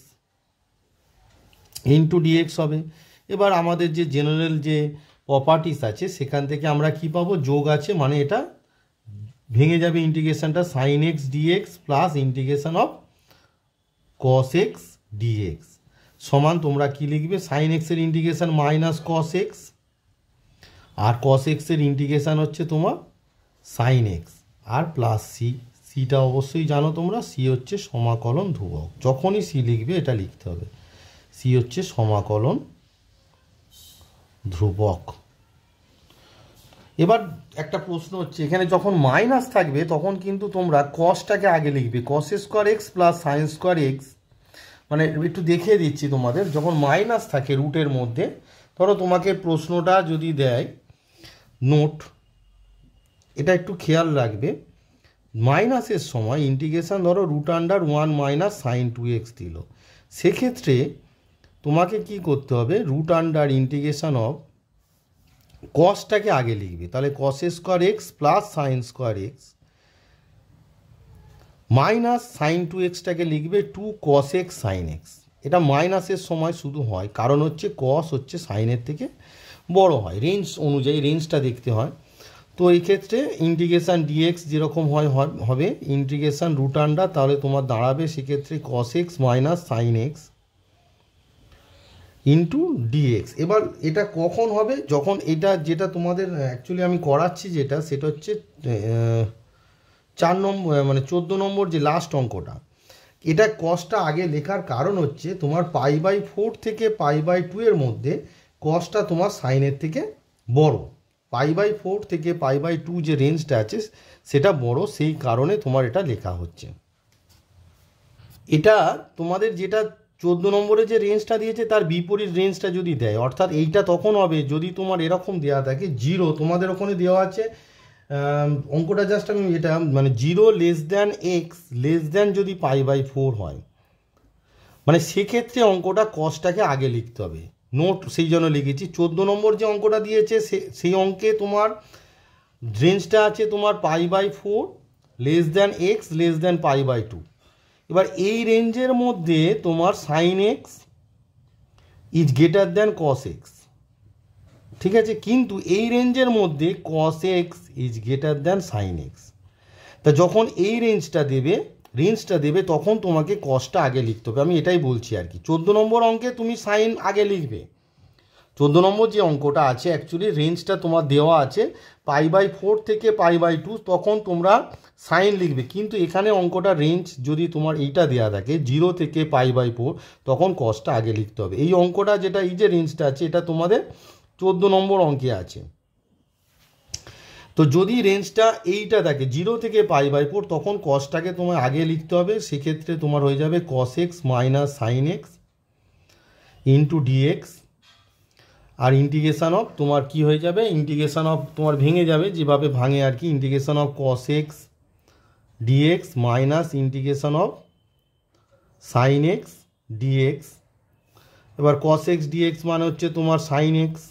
into dx হবে। এবার আমাদের যে জেনারেল যে প্রপার্টিস আছে সেখান থেকে আমরা কি পাবো, যোগ আছে মানে এটা ভেঙে যাবে ইন্টিগ্রেশনটা, sine x dx plus integration of cos x dx সমান তোমরা কি লিখবে, সাইন এক্সের ইন্টিগ্রেশন মাইনাস কস এক্স, আর কস এক্সের ইন্টিগ্রেশন হচ্ছে তোমার সাইন এক্স, আর প্লাস সি, সিটা অবশ্যই জানো তোমরা, সি হচ্ছে সমাকলন ধ্রুবক। যখনই সি লিখবে এটা লিখতে হবে, সি হচ্ছে সমাকলন ধ্রুবক। এবার একটা প্রশ্ন হচ্ছে, এখানে যখন মাইনাস থাকবে তখন কিন্তু তোমরা কসটাকে আগে লিখবে, কস square x plus sine square x, মানে একটু দেখিয়ে দিচ্ছি তোমাদের, যখন মাইনাস থাকে রুটের মধ্যে, ধরো তোমাকে প্রশ্নটা যদি দেয় নোট, এটা একটু খেয়াল রাখবে, মাইনাসের সময় ইন্টিগ্রেশন ধরো root under 1 minus sine 2x দিল, সেক্ষেত্রে তোমাকে কি করতে হবে, রুট আন্ডার ইন্টিগ্রেশন অফ কসটাকে আগে লিখবে, তাহলে cos square x plus sine square x minus sine 2xটাকে লিখবে 2 কস এক্স সাইন এক্স। এটা মাইনাসের সময় শুধু হয়, কারণ হচ্ছে কস হচ্ছে সাইনের থেকে বড় হয়, রেঞ্জ অনুযায়ী রেঞ্জটা দেখতে হয়। তো এই ক্ষেত্রে ইন্টিগ্রেশান ডিএক্স যেরকম হবে ইন্টিগ্রেশান রুট আন্ডার, তাহলে তোমার দাঁড়াবে সেক্ষেত্রে cos x minus sine x into dx. এবার এটা কখন হবে, যখন এটা যেটা তোমাদের অ্যাকচুয়ালি আমি করাচ্ছি যেটা, সেটা হচ্ছে 4 নম্বর মানে 14 নম্বর যে লাস্ট অঙ্কটা, এটা কসটা আগে লেখার কারণ হচ্ছে তোমার π/4 থেকে π/2 এর মধ্যে কসটা তোমার সাইনের থেকে বড়, π/4 থেকে π/2 যে রেঞ্জটা আছে সেটা বড়, সেই কারণে তোমার এটা লেখা হচ্ছে। এটা তোমাদের যেটা 14 নম্বরে যে রেঞ্জটা দিয়েছে তার বিপরীত রেঞ্জটা যদি দেয়, অর্থাৎ এইটা তখন হবে যদি তোমার এরকম দেওয়া থাকে 0, তোমাদের ওখানে দেওয়া আছে অঙ্কটা জাস্ট আমি এটা মানে 0 less than x less than যদি π/4 হয়, মানে সেক্ষেত্রে অঙ্কটা কসটাকে আগে লিখতে হবে, নোট সেই জন্য লিখেছি। 14 নম্বর যে অঙ্কটা দিয়েছে সেই অঙ্কে তোমার রেঞ্জটা আছে তোমার π/4 less than x less than π/2। এবার এই রেঞ্জের মধ্যে তোমার sine x is greater than cos x, ঠিক আছে, কিন্তু এই রেঞ্জের মধ্যে cos x is greater than sine x. তা যখন এই রেঞ্জটা দেবে তখন তোমাকে কসটা আগে লিখতে হবে, আমি এটাই বলছি আর কি। 14 নম্বর অঙ্কে তুমি সাইন আগে লিখবে, 14 নম্বর যে অঙ্কটা আছে অ্যাকচুয়ালি রেঞ্জটা তোমার দেওয়া আছে π/4 থেকে π/2, তখন তোমরা সাইন লিখবে, কিন্তু এখানে অঙ্কটা রেঞ্জ যদি তোমার এইটা দেওয়া থাকে 0 থেকে π/4, তখন কসটা আগে লিখতে হবে। এই অঙ্কটা যেটা এই যে রেঞ্জটা আছে এটা তোমাদের 14 নম্বর অঙ্কে আছে। তো যদি রেঞ্জটা এইটা থাকে 0 থেকে π/4, তখন কসটাকে তোমার আগে লিখতে হবে। সেক্ষেত্রে তোমার হয়ে যাবে cos x minus sine x into dx, আর ইন্টিগ্রেশান অফ তোমার কি হয়ে যাবে, ইন্টিগ্রেশান অফ তোমার ভেঙে যাবে যেভাবে ভাঙে আর কি, integration of cos x dx minus integration of sine x dx. এবার cos x dx মানে হচ্ছে তোমার সাইন এক্স,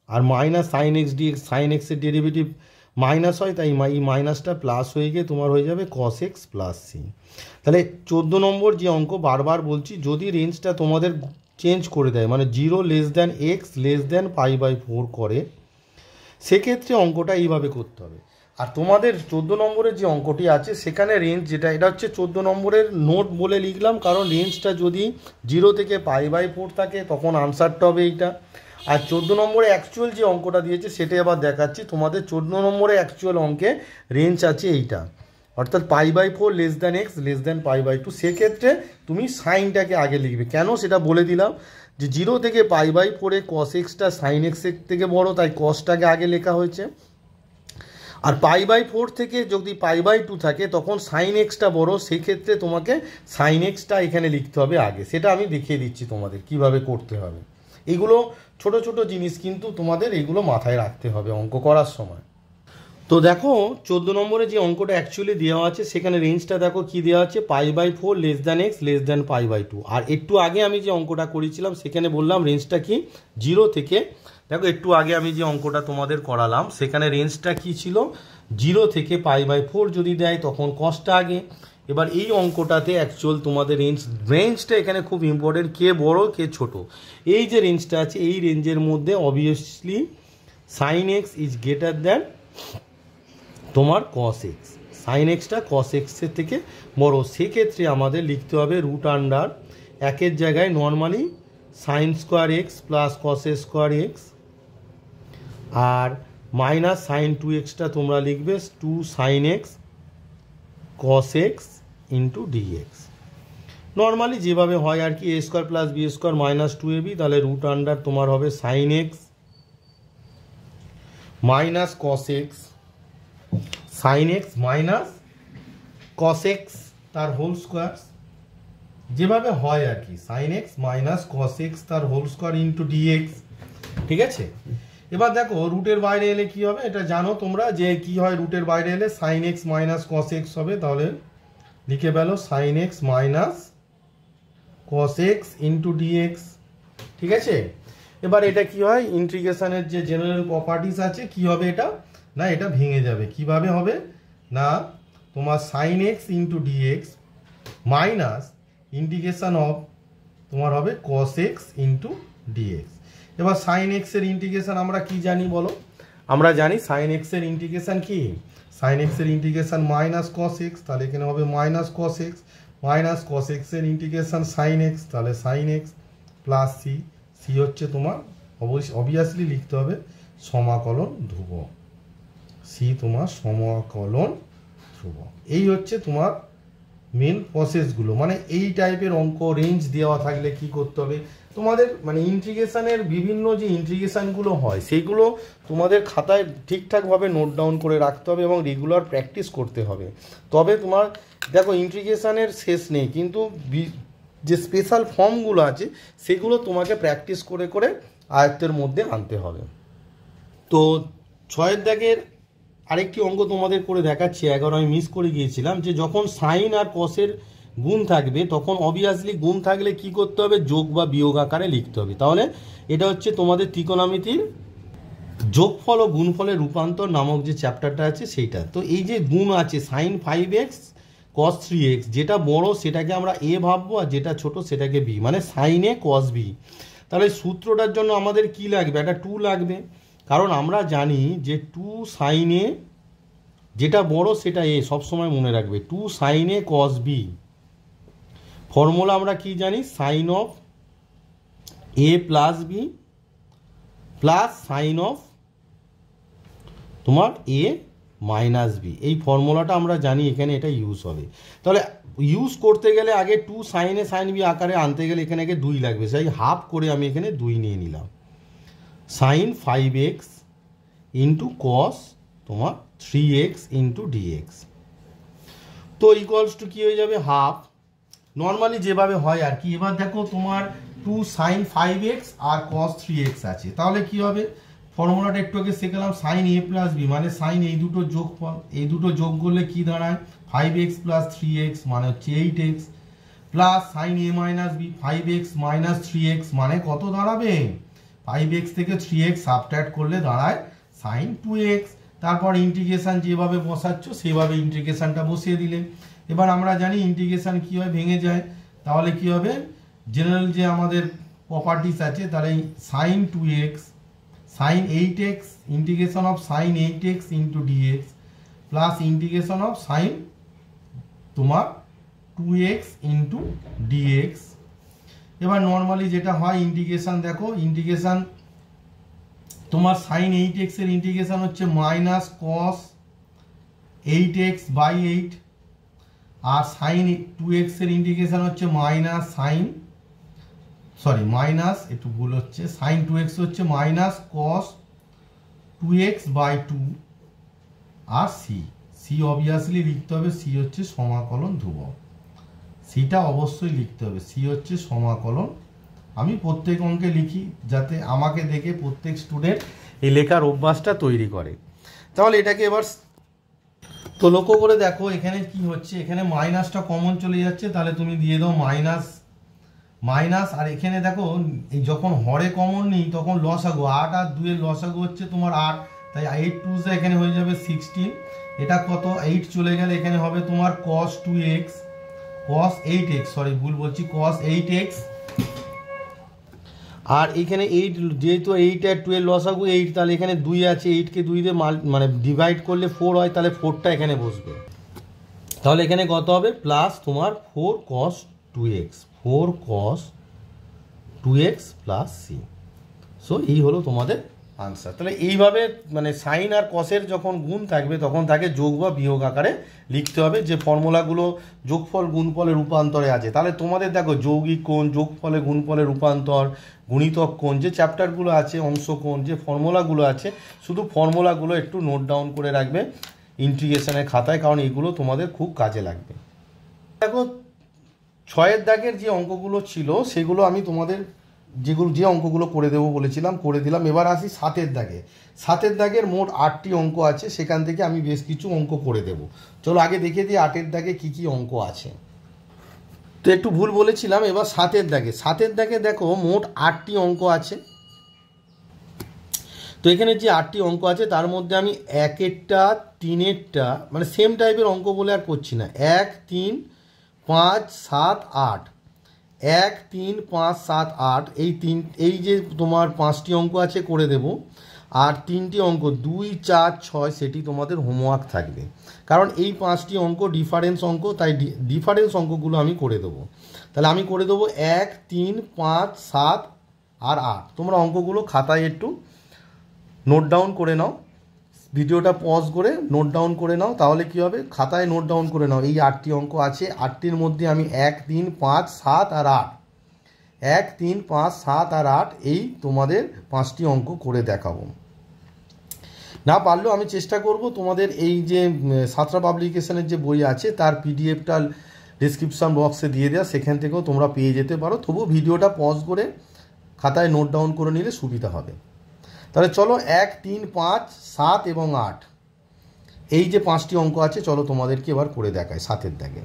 আর minus sine x dx, sine এক্সের ডেরিভেটিভ মাইনাস হয়, তাই এই মাইনাসটা প্লাস হয়ে গিয়ে তোমার হয়ে যাবে cos x প্লাস সি। তাহলে 14 নম্বর যে অঙ্ক, বারবার বলছি, যদি রেঞ্জটা তোমাদের চেঞ্জ করে দেয় মানে 0 less than x less than π/4 করে, সেক্ষেত্রে অঙ্কটা এইভাবে করতে হবে। আর তোমাদের 14 নম্বরের যে অঙ্কটি আছে সেখানে রেঞ্জ যেটা, এটা হচ্ছে 14 নম্বরের নোট বলে লিখলাম, কারণ রেঞ্জটা যদি 0 থেকে π/4 থাকে তখন আনসারটা হবে এইটা। আর 14 নম্বরে অ্যাকচুয়াল যে অঙ্কটা দিয়েছে সেটাই আবার দেখাচ্ছি তোমাদের। 14 নম্বরে অ্যাকচুয়াল অঙ্কে রেঞ্জ আছে এইটা, অর্থাৎ π/4 less than x less than π/2। সেক্ষেত্রে তুমি সাইনটাকে আগে লিখবে। কেন সেটা বলে দিলাম, যে 0 থেকে π/4 cos এক্সটা সাইন এক্সের থেকে বড়, তাই কসটাকে আগে লেখা হয়েছে। আর π/4 থেকে যদি π/2 থাকে তখন সাইন এক্সটা বড়, সেক্ষেত্রে তোমাকে সাইন এক্সটা এখানে লিখতে হবে আগে। সেটা আমি দেখিয়ে দিচ্ছি তোমাদের কিভাবে করতে হবে। এগুলো ছোট ছোট জিনিস, কিন্তু তোমাদের এগুলো মাথায় রাখতে হবে অঙ্ক করার সময়। তো দেখো 14 নম্বরে যে অঙ্কটা অ্যাকচুয়ালি দেওয়া আছে সেখানে রেঞ্জটা দেখো কি দেওয়া আছে, π/4 less than x less than π/2। আর একটু আগে আমি যে অঙ্কটা করেছিলাম সেখানে বললাম রেঞ্জটা কি 0 থেকে, দেখো একটু আগে আমি যে অঙ্কটা তোমাদের করালাম সেখানে রেঞ্জটা কি ছিল 0 থেকে π/4 যদি দেয় তখন কসটা আগে। এবার এই অঙ্কটাতে অ্যাকচুয়াল তোমাদের রেঞ্জটা এখানে খুব ইম্পর্টেন্ট, কে বড় কে ছোট। এই যে রেঞ্জটা আছে এই রেঞ্জের মধ্যে obviously sine x is greater than তোমার cos x, সাইন এক্সটা cos এক্সের থেকে বড়। সেক্ষেত্রে আমাদের লিখতে হবে রুট আন্ডার একের জায়গায় normally sine square x plus cos square x, আর মাইনাস সাইন 2xটা তোমরা লিখবে 2 sine x cos x into dx. Normally যেভাবে হয় আর কি, a square plus b square minus 2ab, তাহলে রুট আন্ডার তোমার হবে sine x minus cos x, sine x minus cos x তার হোল স্কোয়ার, যেভাবে হয় আর কি, sine x minus cos x তার হোল স্কোয়ার ইন্টু ডিএক্স। ঠিক আছে, এবার দেখো রুটের বাইরে এলে কি হবে এটা জানো তোমরা, যে কি হয় রুটের বাইরে এলে sine x minus cos x হবে। তাহলে লিখে ফেলো sine x minus cos x into dx. ঠিক আছে, এবার এটা কি হয়, ইন্টিগ্রেশনের যে জেনারেল প্রপার্টিস আছে কি হবে এটা, না এটা ভেঙে যাবে। কিভাবে হবে না, তোমার sine x into dx minus integration of তোমার হবে cos x ইন্টু ডিএক্স। এবার সাইন এক্সের ইন্টিগ্রেশন আমরা কি জানি বলো, আমরা জানি সাইন এক্সের ইন্টিগ্রেশন কি, সাইন এক্সের ইন্টিগ্রেশন মাইনাস cos x, তাহলে এখানে হবে minus cos x minus cos x এর ইন্টিগ্রেশন সাইন এক্স, তাহলে sine x plus c, c হচ্ছে তোমার অবভিয়াসলি লিখতে হবে সমাকলন ধ্রুবক, সি তোমার সমাকলন ধ্রুবক। এই হচ্ছে তোমার মেন প্রসেসগুলো। মানে এই টাইপের অঙ্ক রেঞ্জ দেওয়া থাকলে কি করতে হবে তোমাদের, মানে ইন্টিগ্রেশনের বিভিন্ন যে ইন্টিগ্রেশনগুলো হয় সেইগুলো তোমাদের খাতায় ঠিকঠাকভাবে নোট ডাউন করে রাখতে হবে এবং রেগুলার প্র্যাকটিস করতে হবে। তবে তোমার দেখো ইন্টিগ্রেশনের শেষ নেই, কিন্তু যে স্পেশাল ফর্মগুলো আছে সেগুলো তোমাকে প্র্যাকটিস করে করে আয়ত্তের মধ্যে আনতে হবে। তো 6 দাগের আরেকটি অঙ্ক তোমাদের করে দেখাচ্ছি, 11 আমি মিস করে গিয়েছিলাম, যে যখন সাইন আর কসের গুণ থাকবে তখন অবভিয়াসলি গুণ থাকলে কি করতে হবে, যোগ বা বিয়োগ আকারে লিখতে হবে। তাহলে এটা হচ্ছে তোমাদের ত্রিকোণমিতির যোগফল ও গুণফলের রূপান্তর নামক যে চ্যাপ্টারটা আছে সেইটা। তো এই যে গুণ আছে সাইন 5x cos 3x, যেটা বড় সেটাকে আমরা এ ভাববো আর যেটা ছোট সেটাকে বি, মানে সাইন এ cos বি। তাহলে সূত্রটার জন্য আমাদের কি লাগবে, একটা 2 লাগবে, কারণ আমরা জানি যে 2 সাইন এ, যেটা বড় সেটা এ, সবসময় মনে রাখবে 2 sine a cos b. Formula আমরা কি জানি, sine of a plus b plus sine of তোমার এ মাইনাস বি। এই ফর্মুলাটা আমরা জানি এখানে এটা ইউজ হবে। তাহলে ইউজ করতে গেলে আগে 2 সাইনে সাইন বি আকারে আনতে গেলে এখানে আগে 2 লাগবে, সেই হাফ করে আমি এখানে 2 নিয়ে নিলাম। সাইন 5x ইন্টু কস তোমার 3x ইন্টু ডিএক্স, তো ইকুয়ালস টু কী হয়ে যাবে হাফ, নর্মালি যেভাবে হয় আর কি। এবার দেখো তোমার 2 সাইন 5x আর কস 3x আছে, তাহলে কি হবে ফর্মুলাটা একটু আগে শেখালাম, সাইন এ প্লাস বি মানে সাইন এই দুটো যোগফল, এই দুটো যোগ করলে কি দাঁড়ায় 5x প্লাস 3x মানে হচ্ছে 8x, plus sine a minus b 5x minus 3x মানে কত দাঁড়াবে 5x থেকে 3x সাবট্রাক্ট করলে দাঁড়ায় সাইন 2x। তারপর ইন্টিগ্রেশন যেভাবে বসাচ্ছ সেভাবে ইন্টিগ্রেশনটা বসিয়ে দিলে। এবার আমরা জানি ইন্টিগ্রেশন কী হয় ভেঙে যায়, তাহলে কি হবে জেনারেল যে আমাদের প্রপার্টিস আছে, তাহলে sine 2x sine 8x integration of sine 8x into dx plus integration of sine তোমার 2x ইন্টু ডিএক্স। এবার নর্মালি যেটা হয় ইন্টিগ্রেশন দেখো, ইন্টিগ্রেশন তোমার সাইন 8x এর ইন্টিগ্রেশন হচ্ছে মাইনাস কস 8x বাই 8, আর সাইন 2x এর ইন্টিগ্রেশন হচ্ছে মাইনাস সাইন মাইনাস একটু ভুল হচ্ছে, সাইন 2x হচ্ছে মাইনাস কস 2x বাই 2, আর সি অবভিয়াসলি লিখতে হবে, সি হচ্ছে সমাকলন ধ্রুবক, সিটা অবশ্যই লিখতে হবে, সি হচ্ছে সমাকলন। আমি প্রত্যেক অঙ্কে লিখি যাতে আমাকে দেখে প্রত্যেক স্টুডেন্ট এই লেখার অভ্যাসটা তৈরি করে। তাহলে এটাকে এবার তো লক্ষ্য করে দেখো এখানে কি হচ্ছে, এখানে মাইনাসটা কমন চলে যাচ্ছে, তাহলে তুমি দিয়ে দাও মাইনাস মাইনাস, আর এখানে দেখো এই যখন হরে কমন নেই তখন লসাগু 8 আর 2 এর লসাগু হচ্ছে তোমার 8, তাই 8 2 এখানে হয়ে যাবে 16, এটা কত 8 চলে গেলে এখানে হবে তোমার cos 2x cos 8x ভুল বলছি cos 8x, আর এখানে 8 যেহেতু 8 আর 2 এর লসাগু 8, তাহলে এখানে 2 আছে, 8কে 2 দিয়ে মানে ডিভাইড করলে 4 হয়, তাহলে 4টা এখানে বসবে, তাহলে এখানে কত হবে প্লাস তোমার 4 cos 2x plus C. So এই হলো তোমাদের আনসার। তাহলে এইভাবে মানে সাইন আর কসের যখন গুণ থাকবে তখন তাকে যোগ বা বিয়োগ আকারে লিখতে হবে, যে ফর্মুলাগুলো যোগফল গুণফলের রূপান্তরে আছে। তাহলে তোমাদের দেখো যৌগিক কোণ, যোগফলে গুণফলের রূপান্তর, গুণিতক কোণ, যে চ্যাপ্টারগুলো আছে, অংশকোণ, যে ফর্মুলাগুলো আছে, শুধু ফর্মুলাগুলো একটু নোট ডাউন করে রাখবে ইন্টিগ্রেশনের খাতায়, কারণ এইগুলো তোমাদের খুব কাজে লাগবে। দেখো 6 দাগের যে অঙ্কগুলো ছিল সেগুলো আমি তোমাদের যে অঙ্কগুলো করে দেবো বলেছিলাম করে দিলাম। এবার আসি 7 দাগের মোট 8টি অঙ্ক আছে, সেখান থেকে আমি বেশ কিছু অঙ্ক করে দেব। চলো আগে দেখে দিই 8 দাগে কি কি অঙ্ক আছে। তো একটু ভুল বলেছিলাম, এবার 7 দাগে দেখো মোট 8টি অঙ্ক আছে। তো এখানে যে 8টি অঙ্ক আছে তার মধ্যে আমি 1-এরটা 3-এরটা মানে সেম টাইপের অঙ্ক বলে আর করছি না, 1 3 5 7 8 1 3 5 7 8 এই যে তোমার 5টি অঙ্ক আছে করে দেব, আর 3টি অঙ্ক 2 4 6 সেটি তোমাদের হোমওয়ার্ক থাকবে, কারণ এই 5টি অঙ্ক ডিফারেন্স অঙ্ক, তাই ডিফারেন্স অঙ্কগুলো আমি করে দেবো। তাহলে আমি করে দেবো 1 3 5 7 আর 8। তোমরা অঙ্কগুলো খাতায় একটু নোট ডাউন করে নাও, ভিডিওটা পজ করে নোট ডাউন করে নাও, তাহলে কি হবে খাতায় নোট ডাউন করে নাও। এই 8টি অঙ্ক আছে, 8টির মধ্যে আমি 1 3 5 7 আর 8 1 3 5 7 আর 8 এই তোমাদের 5টি অঙ্ক করে দেখাবো। না পারলেও আমি চেষ্টা করব তোমাদের এই যে সাঁতরা পাবলিকেশনের যে বই আছে তার পিডিএফটা ডিসক্রিপশন বক্সে দিয়ে দেওয়া, সেখান থেকেও তোমরা পেয়ে যেতে পারো। তবু ভিডিওটা পজ করে খাতায় নোট ডাউন করে নিলে সুবিধা হবে। তাহলে চলো 1 3 5 7 এবং 8 এই যে 5টি অঙ্ক আছে চলো তোমাদেরকে এবার করে দেখায় 7 দাগে।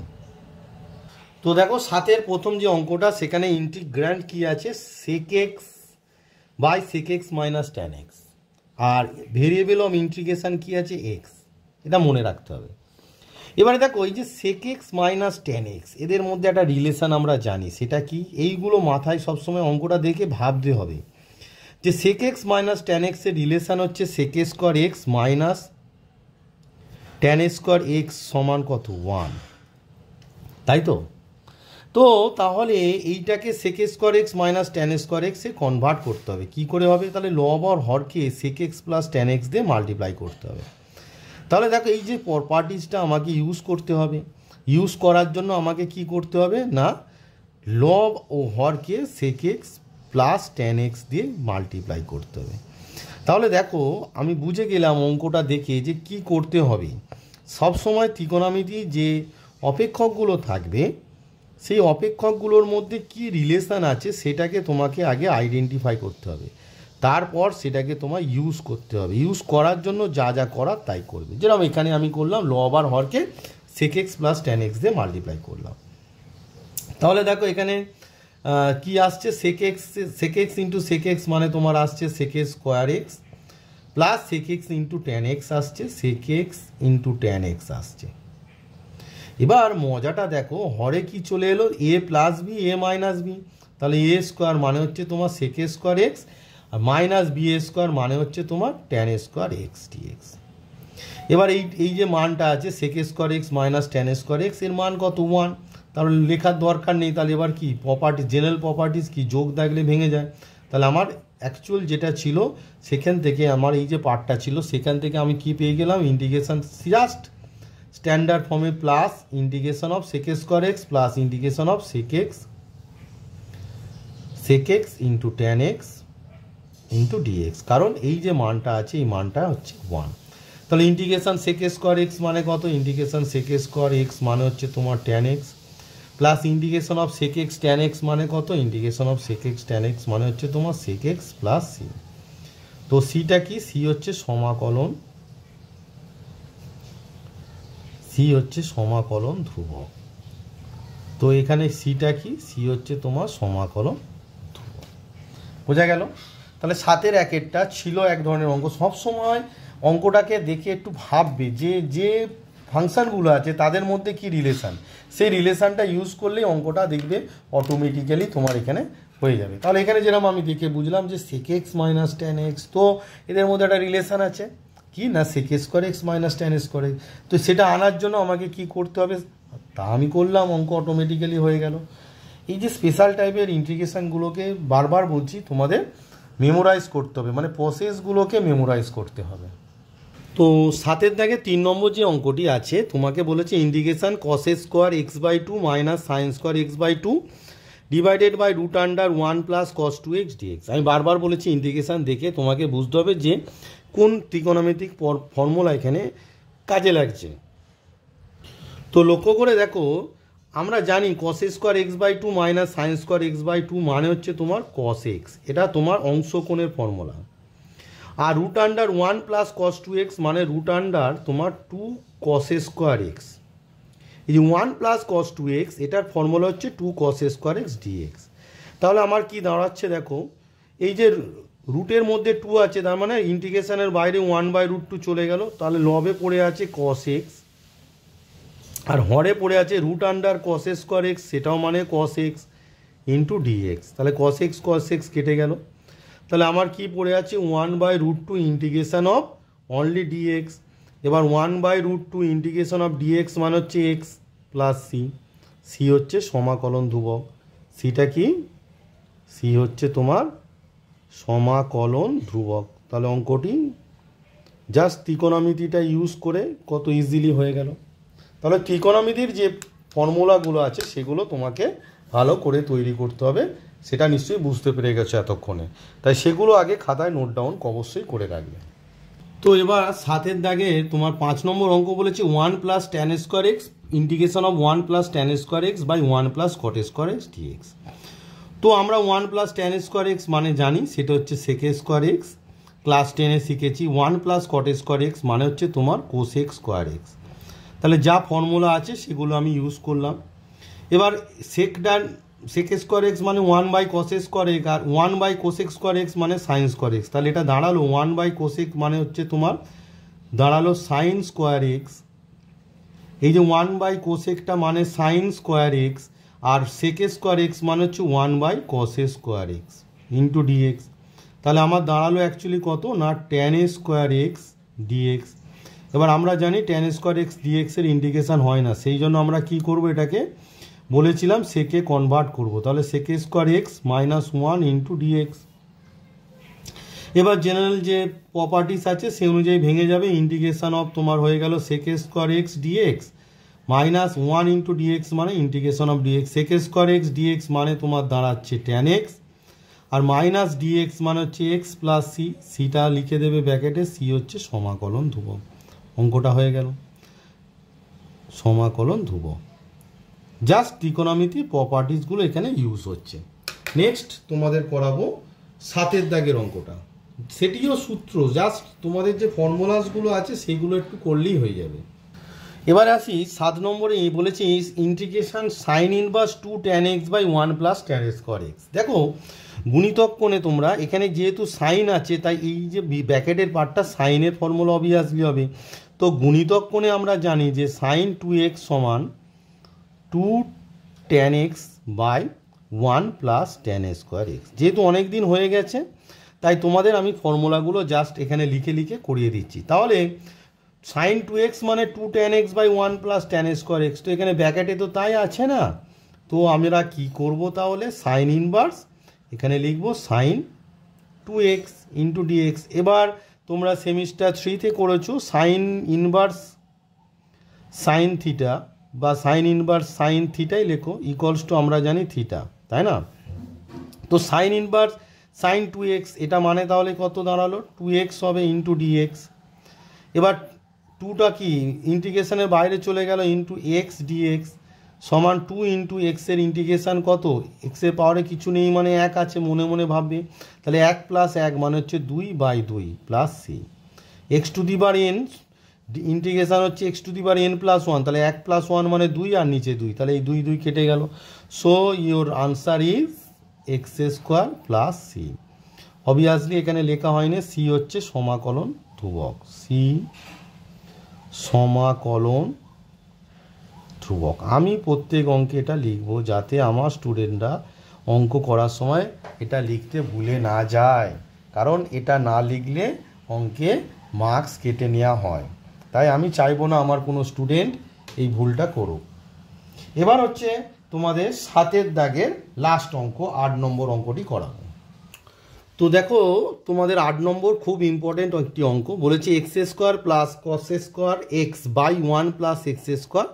তো দেখো 7 প্রথম যে অঙ্কটা, সেখানে ইন্টিগ্র্যান্ড কি আছে sec x by sec x minus tan x, আর ভেরিয়েবল অফ ইন্টিগ্রেশন কি আছে x, এটা মনে রাখতে হবে। এবারে দেখো এই যে sec x minus tan x এদের মধ্যে একটা রিলেশন আমরা জানি, সেটা কি এইগুলো মাথায় সবসময় অঙ্কটা দেখে ভাবতে হবে যে sec x minus tan x এর রিলেশন হচ্ছে sec square x minus tan square x সমান কত 1, তাই তো। তো তাহলে এইটাকে sec square x minus tan square এক্সে কনভার্ট করতে হবে। কী করে হবে? তাহলে লব আর হরকে sec x plus tan x দিয়ে মাল্টিপ্লাই করতে হবে। তাহলে দেখো এই যে প্রপার্টিসটা আমাকে ইউজ করতে হবে। ইউজ করার জন্য আমাকে কি করতে হবে না, লব ও হরকে sec x plus tan x দিয়ে মাল্টিপ্লাই করতে হবে। তাহলে দেখো আমি বুঝে গেলাম অঙ্কটা দেখে যে কি করতে হবে। সবসময় ত্রিকোণমিতি যে অপেক্ষকগুলো থাকবে সেই অপেক্ষকগুলোর মধ্যে কি রিলেশান আছে সেটাকে তোমাকে আগে আইডেন্টিফাই করতে হবে, তারপর সেটাকে তোমার ইউজ করতে হবে। ইউজ করার জন্য যা যা করার তাই করবে। যেরকম এখানে আমি করলাম লব আর হরকে sec x plus tan x দিয়ে মাল্টিপ্লাই করলাম। তাহলে দেখো এখানে কি আসছে, sec x into sec x মানে তোমার আসছে sec x square x plus sec x into tan x আসছে, sec x into tan x আসছে। এবার মজাটা দেখো, হরে কি চলে এলো, a plus b a minus b, তাহলে এ স্কোয়ার মানে হচ্ছে তোমার সেক স্কোয়ার এক্স আর মাইনাস বি এ স্কোয়ার মানে হচ্ছে তোমার ট্যান স্কোয়ার এক্স ডিএক্স। এবার এই যে মানটা আছে sec square x minus tan square x, এর মান কত 1, তাহলে লেখার দরকার নেই। তাহলে এবার কি প্রপার্টি, জেনারেল প্রপার্টিস কি, যোগ থাকলে ভেঙে যায়। তাহলে আমার অ্যাকচুয়াল যেটা ছিল সেখান থেকে আমার এই যে পার্টটা ছিল সেখান থেকে আমি কি পেয়ে গেলাম, ইন্টিগ্রেশন জাস্ট স্ট্যান্ডার্ড ফর্মে plus integration of sec square x plus integration of sec x into tan x into dx, কারণ এই যে মানটা আছে এই মানটা হচ্ছে 1। তাহলে ইন্টিগ্রেশন সেক স্কোয়ার এক্স মানে কত, ইন্টিগ্রেশন সেক স্কোয়ার এক্স মানে হচ্ছে তোমার tan x plus integration of sec x tan x মানে কত, integration of sec x tan x মানে হচ্ছে তোমার সেক এক্স প্লাস সি। তো সিটা কি, সি হচ্ছে সমাকলন, সি হচ্ছে সমাকলন ধ্রুবক। তো এখানে সিটা কি, সি হচ্ছে তোমার সমাকলন ধ্রুবক। বোঝা গেল? তাহলে 7-এর 1-এরটা ছিল এক ধরনের অঙ্ক। সবসময় অঙ্কটাকে দেখে একটু ভাববে যে যে ফাংশানগুলো আছে তাদের মধ্যে কি রিলেশান, সেই রিলেশানটা ইউজ করলেই অঙ্কটা দেখবে অটোমেটিক্যালি তোমার এখানে হয়ে যাবে। তাহলে এখানে যেরকম আমি দেখে বুঝলাম যে sec x minus tan x, তো এদের মধ্যে একটা রিলেশান আছে কি না, sec square x minus tan square x. তো সেটা আনার জন্য আমাকে কি করতে হবে, তা আমি করলাম, অঙ্ক অটোমেটিক্যালি হয়ে গেল। এই যে স্পেশাল টাইপের ইন্টিগ্রেশানগুলোকে বারবার বলছি তোমাদের মেমোরাইজ করতে হবে, মানে প্রসেসগুলোকে মেমোরাইজ করতে হবে। তো 7-এর দাগে 3 নম্বর যে অঙ্কটি আছে তোমাকে বলেছে integration cos square x by 2 minus sine square x by 2 divided by root under 1 plus cos 2x dx। আমি বারবার বলেছি ইন্টিগ্রেশান দেখে তোমাকে বুঝতে হবে যে কোন ত্রিকোণমিতিক ফর্মুলা এখানে কাজে লাগছে। তো লক্ষ্য করে দেখো, আমরা জানি cos square x by 2 minus sine square x by 2 মানে হচ্ছে তোমার কস এক্স, এটা তোমার অংশকোণের ফর্মুলা। আর root under 1 plus cos 2x মানে রুট আন্ডার তোমার 2 কস স্কোয়ার এক্স। এই যে 1 প্লাস কস 2x এটার ফর্মুলা হচ্ছে 2 কস স্কোয়ার এক্স ডিএক্স। তাহলে আমার কি দাঁড়াচ্ছে দেখো, এই যে রুটের মধ্যে 2 আছে তার মানে ইন্টিগ্রেশনের বাইরে 1/√2 চলে গেল। তাহলে লবে পড়ে আছে কস এক্স আর হরে পড়ে আছে root under cos square x, সেটাও মানে কস এক্স ইন্টু ডিএক্স। তাহলে কস এক্স কেটে গেল। তাহলে আমার কি পড়ে আছে 1/√2 ইন্টিগ্রেশন অফ অনলি ডিএক্স। এবার 1/√2 ইন্টিগ্রেশন অফ ডিএক্স মানে হচ্ছে এক্স প্লাস সি, সি হচ্ছে সমাকলন ধ্রুবক। সিটা কি, সি হচ্ছে তোমার সমাকলন ধ্রুবক। তাহলে অঙ্কটি জাস্ট ত্রিকোণমিতিটা ইউজ করে কত ইজিলি হয়ে গেল। তাহলে ত্রিকোণমিতির যে ফর্মুলাগুলো আছে সেগুলো তোমাকে ভালো করে তৈরি করতে হবে, সেটা নিশ্চয়ই বুঝতে পেরে গেছো এতক্ষণে। তাই সেগুলো আগে খাতায় নোট ডাউন অবশ্যই করে রাখবে। তো এবার 7-এর দাগে তোমার 5 নম্বর অঙ্ক বলেছে 1 plus tan square x integration of 1 plus tan square x by 1 plus cot square x dx. তো আমরা 1 প্লাস ট্যান স্কোয়ার এক্স মানে জানি সেটা হচ্ছে সেক স্কোয়ার এক্স, ক্লাস 10-এ শিখেছি। 1 প্লাস কট স্কোয়ার এক্স মানে হচ্ছে তোমার কোসেক স্কোয়ার এক্স। তাহলে যা ফর্মুলা আছে সেগুলো আমি ইউজ করলাম। এবার সেক স্কোয়ার এক্স মানে 1/cos স্কোয়ার এক্স আর 1/cosec স্কোয়ার এক্স মানে সাইন স্কোয়ার এক্স। তাহলে এটা দাঁড়ালো 1/cosec মানে হচ্ছে তোমার দাঁড়ালো সাইন স্কোয়ার এক্স। এই যে 1/cosecটা মানে সাইন স্কোয়ার এক্স আর সেক স্কোয়ার এক্স মানে হচ্ছে 1/cos square x into dx. তাহলে আমার দাঁড়ালো অ্যাকচুয়ালি কত না ট্যান স্কোয়ার এক্স ডিএক্স। এবার আমরা জানি ট্যান স্কোয়ার এক্স ডিএক্সের ইন্টিগ্রেশন হয় না, সেই জন্য আমরা কি করব, এটাকে বলেছিলাম সেকে কনভার্ট করব, তাহলে সেকে square x minus 1 into dx. এবার জেনারেল যে প্রপার্টিস আছে সে অনুযায়ী ভেঙে যাবে, ইন্টিগ্রেশন অফ তোমার হয়ে গেল সেকে square x dx minus 1 into dx মানে ইন্টিগ্রেশন অফ ডিএক্স, সেকে স্কোয়ার এক্স ডিএক্স মানে তোমার দাঁড়াচ্ছে ট্যান এক্স, আর মাইনাস ডিএক্স মানে হচ্ছে এক্স প্লাস সি, সিটা লিখে দেবে ব্র্যাকেটে, সি হচ্ছে সমাকলন ধ্রুবক। অঙ্কটা হয়ে গেল সমাকলন ধ্রুবক। জাস্ট ত্রিকোণমিতি প্রপার্টিসগুলো এখানে ইউজ হচ্ছে। নেক্সট তোমাদের করাবো 7 দাগের অঙ্কটা, সেটিও সূত্র, জাস্ট তোমাদের যে ফর্মুলাসগুলো আছে সেগুলো একটু করলেই হয়ে যাবে। এবার আসি 7 নম্বরে, বলেছি integration sine inverse 2 tan x by 1 plus tan square x. দেখো গুণিতক কোণে তোমরা এখানে যেহেতু সাইন আছে তাই এই যে ব্র্যাকেটের পার্টটা সাইনের ফর্মুলা অবভিয়াসলি হবে। তো গুণিতক কোণে আমরা জানি যে সাইন 2x সমান 2 tan x by 1 plus tan square x. যেহেতু অনেক দিন হয়ে গেছে তাই তোমাদের আমি ফর্মুলাগুলো জাস্ট এখানে লিখে লিখে করিয়ে দিচ্ছি। তাহলে সাইন 2x মানে 2 tan x by 1 plus tan square x, তো এখানে ব্র্যাকেটে তো তাই আছে না, তো আমরা কি করব তাহলে সাইন ইনভার্স এখানে লিখব সাইন 2x ইন্টু ডিএক্স। এবার তোমরা সেমিস্টার 3তে করেছো সাইন ইনভার্স সাইন থিটা বা সাইন ইনভার্স সাইন থিটাই লেখো, ইকুয়ালস টু আমরা জানি থিটা, তাই না? তো সাইন ইনভার্স সাইন 2x এটা মানে তাহলে কত দাঁড়ালো 2x হবে ইন্টু ডিএক্স। এবার 2টা কি ইন্টিগ্রেশনের বাইরে চলে গেল ইন্টু এক্স ডিএক্স সমান 2 ইন্টু এক্সের ইন্টিগ্রেশান কত, এক্সের পাওয়ারে কিছু নেই মানে 1 আছে, মনে মনে ভাববে, তাহলে 1 প্লাস 1 মানে হচ্ছে 2 বাই 2 plus c, x to the বার এন ইন্টিগ্রেশান হচ্ছে এক্স টু দি বার এন প্লাস 1, তাহলে 1 প্লাস 1 মানে 2 আর নিচে 2, তাহলে এই 2 2 কেটে গেল। So your answer is x square plus c. Obviously এখানে লেখা হয়নি, সি হচ্ছে সমাকলন ধ্রুবক, সি সমাকলন ধ্রুবক। আমি প্রত্যেক অঙ্কে এটা লিখবো যাতে আমার স্টুডেন্টরা অঙ্ক করার সময় এটা লিখতে ভুলে না যায়, কারণ এটা না লিখলে অঙ্কে মার্কস কেটে নেওয়া হয়, তাই আমি চাইবো না আমার কোনো স্টুডেন্ট এই ভুলটা করুক। এবার হচ্ছে তোমাদের 7 দাগের লাস্ট অঙ্ক 8 নম্বর অঙ্কটি করাবো। তো দেখো তোমাদের 8 নম্বর খুব ইম্পর্টেন্ট একটি অঙ্ক, বলেছে x square plus cos square x by 1 plus x square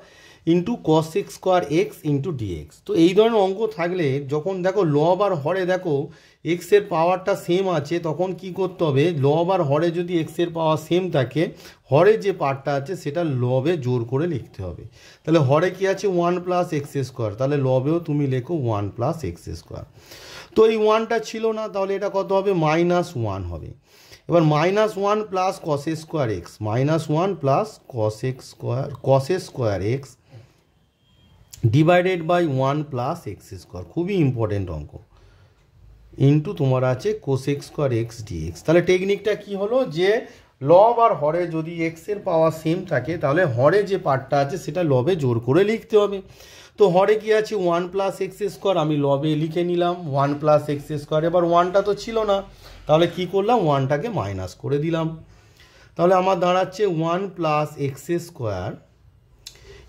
into cos x square x into dx. তো এই ধরনের অঙ্ক থাকলে যখন দেখো লব আর হরে দেখো এক্সের পাওয়ারটা সেম আছে, তখন কি করতে হবে, লব আর হরে যদি এক্সের পাওয়ার সেম থাকে হরে যে পার্টটা আছে সেটা লবে জোর করে লিখতে হবে। তাহলে হরে কি আছে 1 প্লাস এক্স স্কোয়ার, তাহলে লবেও তুমি লেখো 1 প্লাস এক্স স্কোয়ার। তো এই 1টা ছিল না, তাহলে এটা কত হবে -1 হবে। এবার -1 plus cos square x, -1 plus cos square x divided by 1 plus x square, খুবই ইম্পর্টেন্ট অঙ্ক, ইন্টু তোমার আছে কোসেক স্কোয়ার এক্স ডিএক্স। তাহলে টেকনিকটা কি হলো, যে লব আর হরে যদি এক্সের পাওয়ার সেম থাকে তাহলে হরে যে পার্টটা আছে সেটা লবে জোর করে লিখতে হবে। তো হরে কি আছে 1 প্লাস এক্স স্কোয়ার, আমি লবে লিখে নিলাম 1 প্লাস এক্স স্কোয়ার। এবার 1টা তো ছিল না, তাহলে কি করলাম 1টাকে মাইনাস করে দিলাম, তাহলে আমার দাঁড়াচ্ছে 1 প্লাস এক্স স্কোয়ার।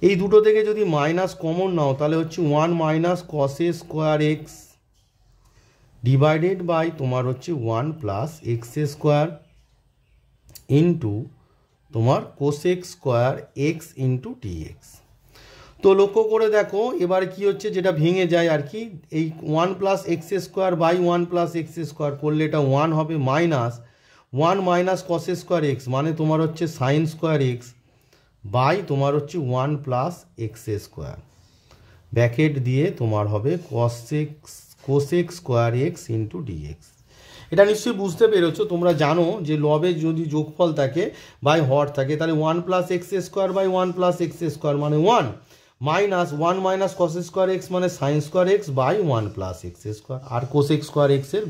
এই দুটো থেকে যদি মাইনাস কমন নাও তাহলে হচ্ছে 1 minus cos square x divided by তোমার হচ্ছে 1 প্লাস এক্স স্কোয়ার ইন্টু তোমার cosec square x into dx. তো লক্ষ্য করে দেখো এবার কি হচ্ছে, যেটা ভেঙে যায় আর কি, এই 1 plus x square by 1 plus x square করলে এটা 1 হবে, minus 1 minus cos square x মানে তোমার হচ্ছে সাইন স্কোয়ার এক্স বাই তোমার হচ্ছে 1 প্লাস এক্স স্কোয়ার, ব্র্যাকেট দিয়ে তোমার হবে cosec square x into dx. এটা নিশ্চয়ই বুঝতে পেরেছো, তোমরা জানো যে লবে যদি যোগফল থাকে বাই হর থাকে তাহলে 1 plus x square by 1 plus x square মানে 1, minus 1 minus cos square x মানে sine square x by 1 plus x square, আর কোসেক স্কোয়ার এক্সের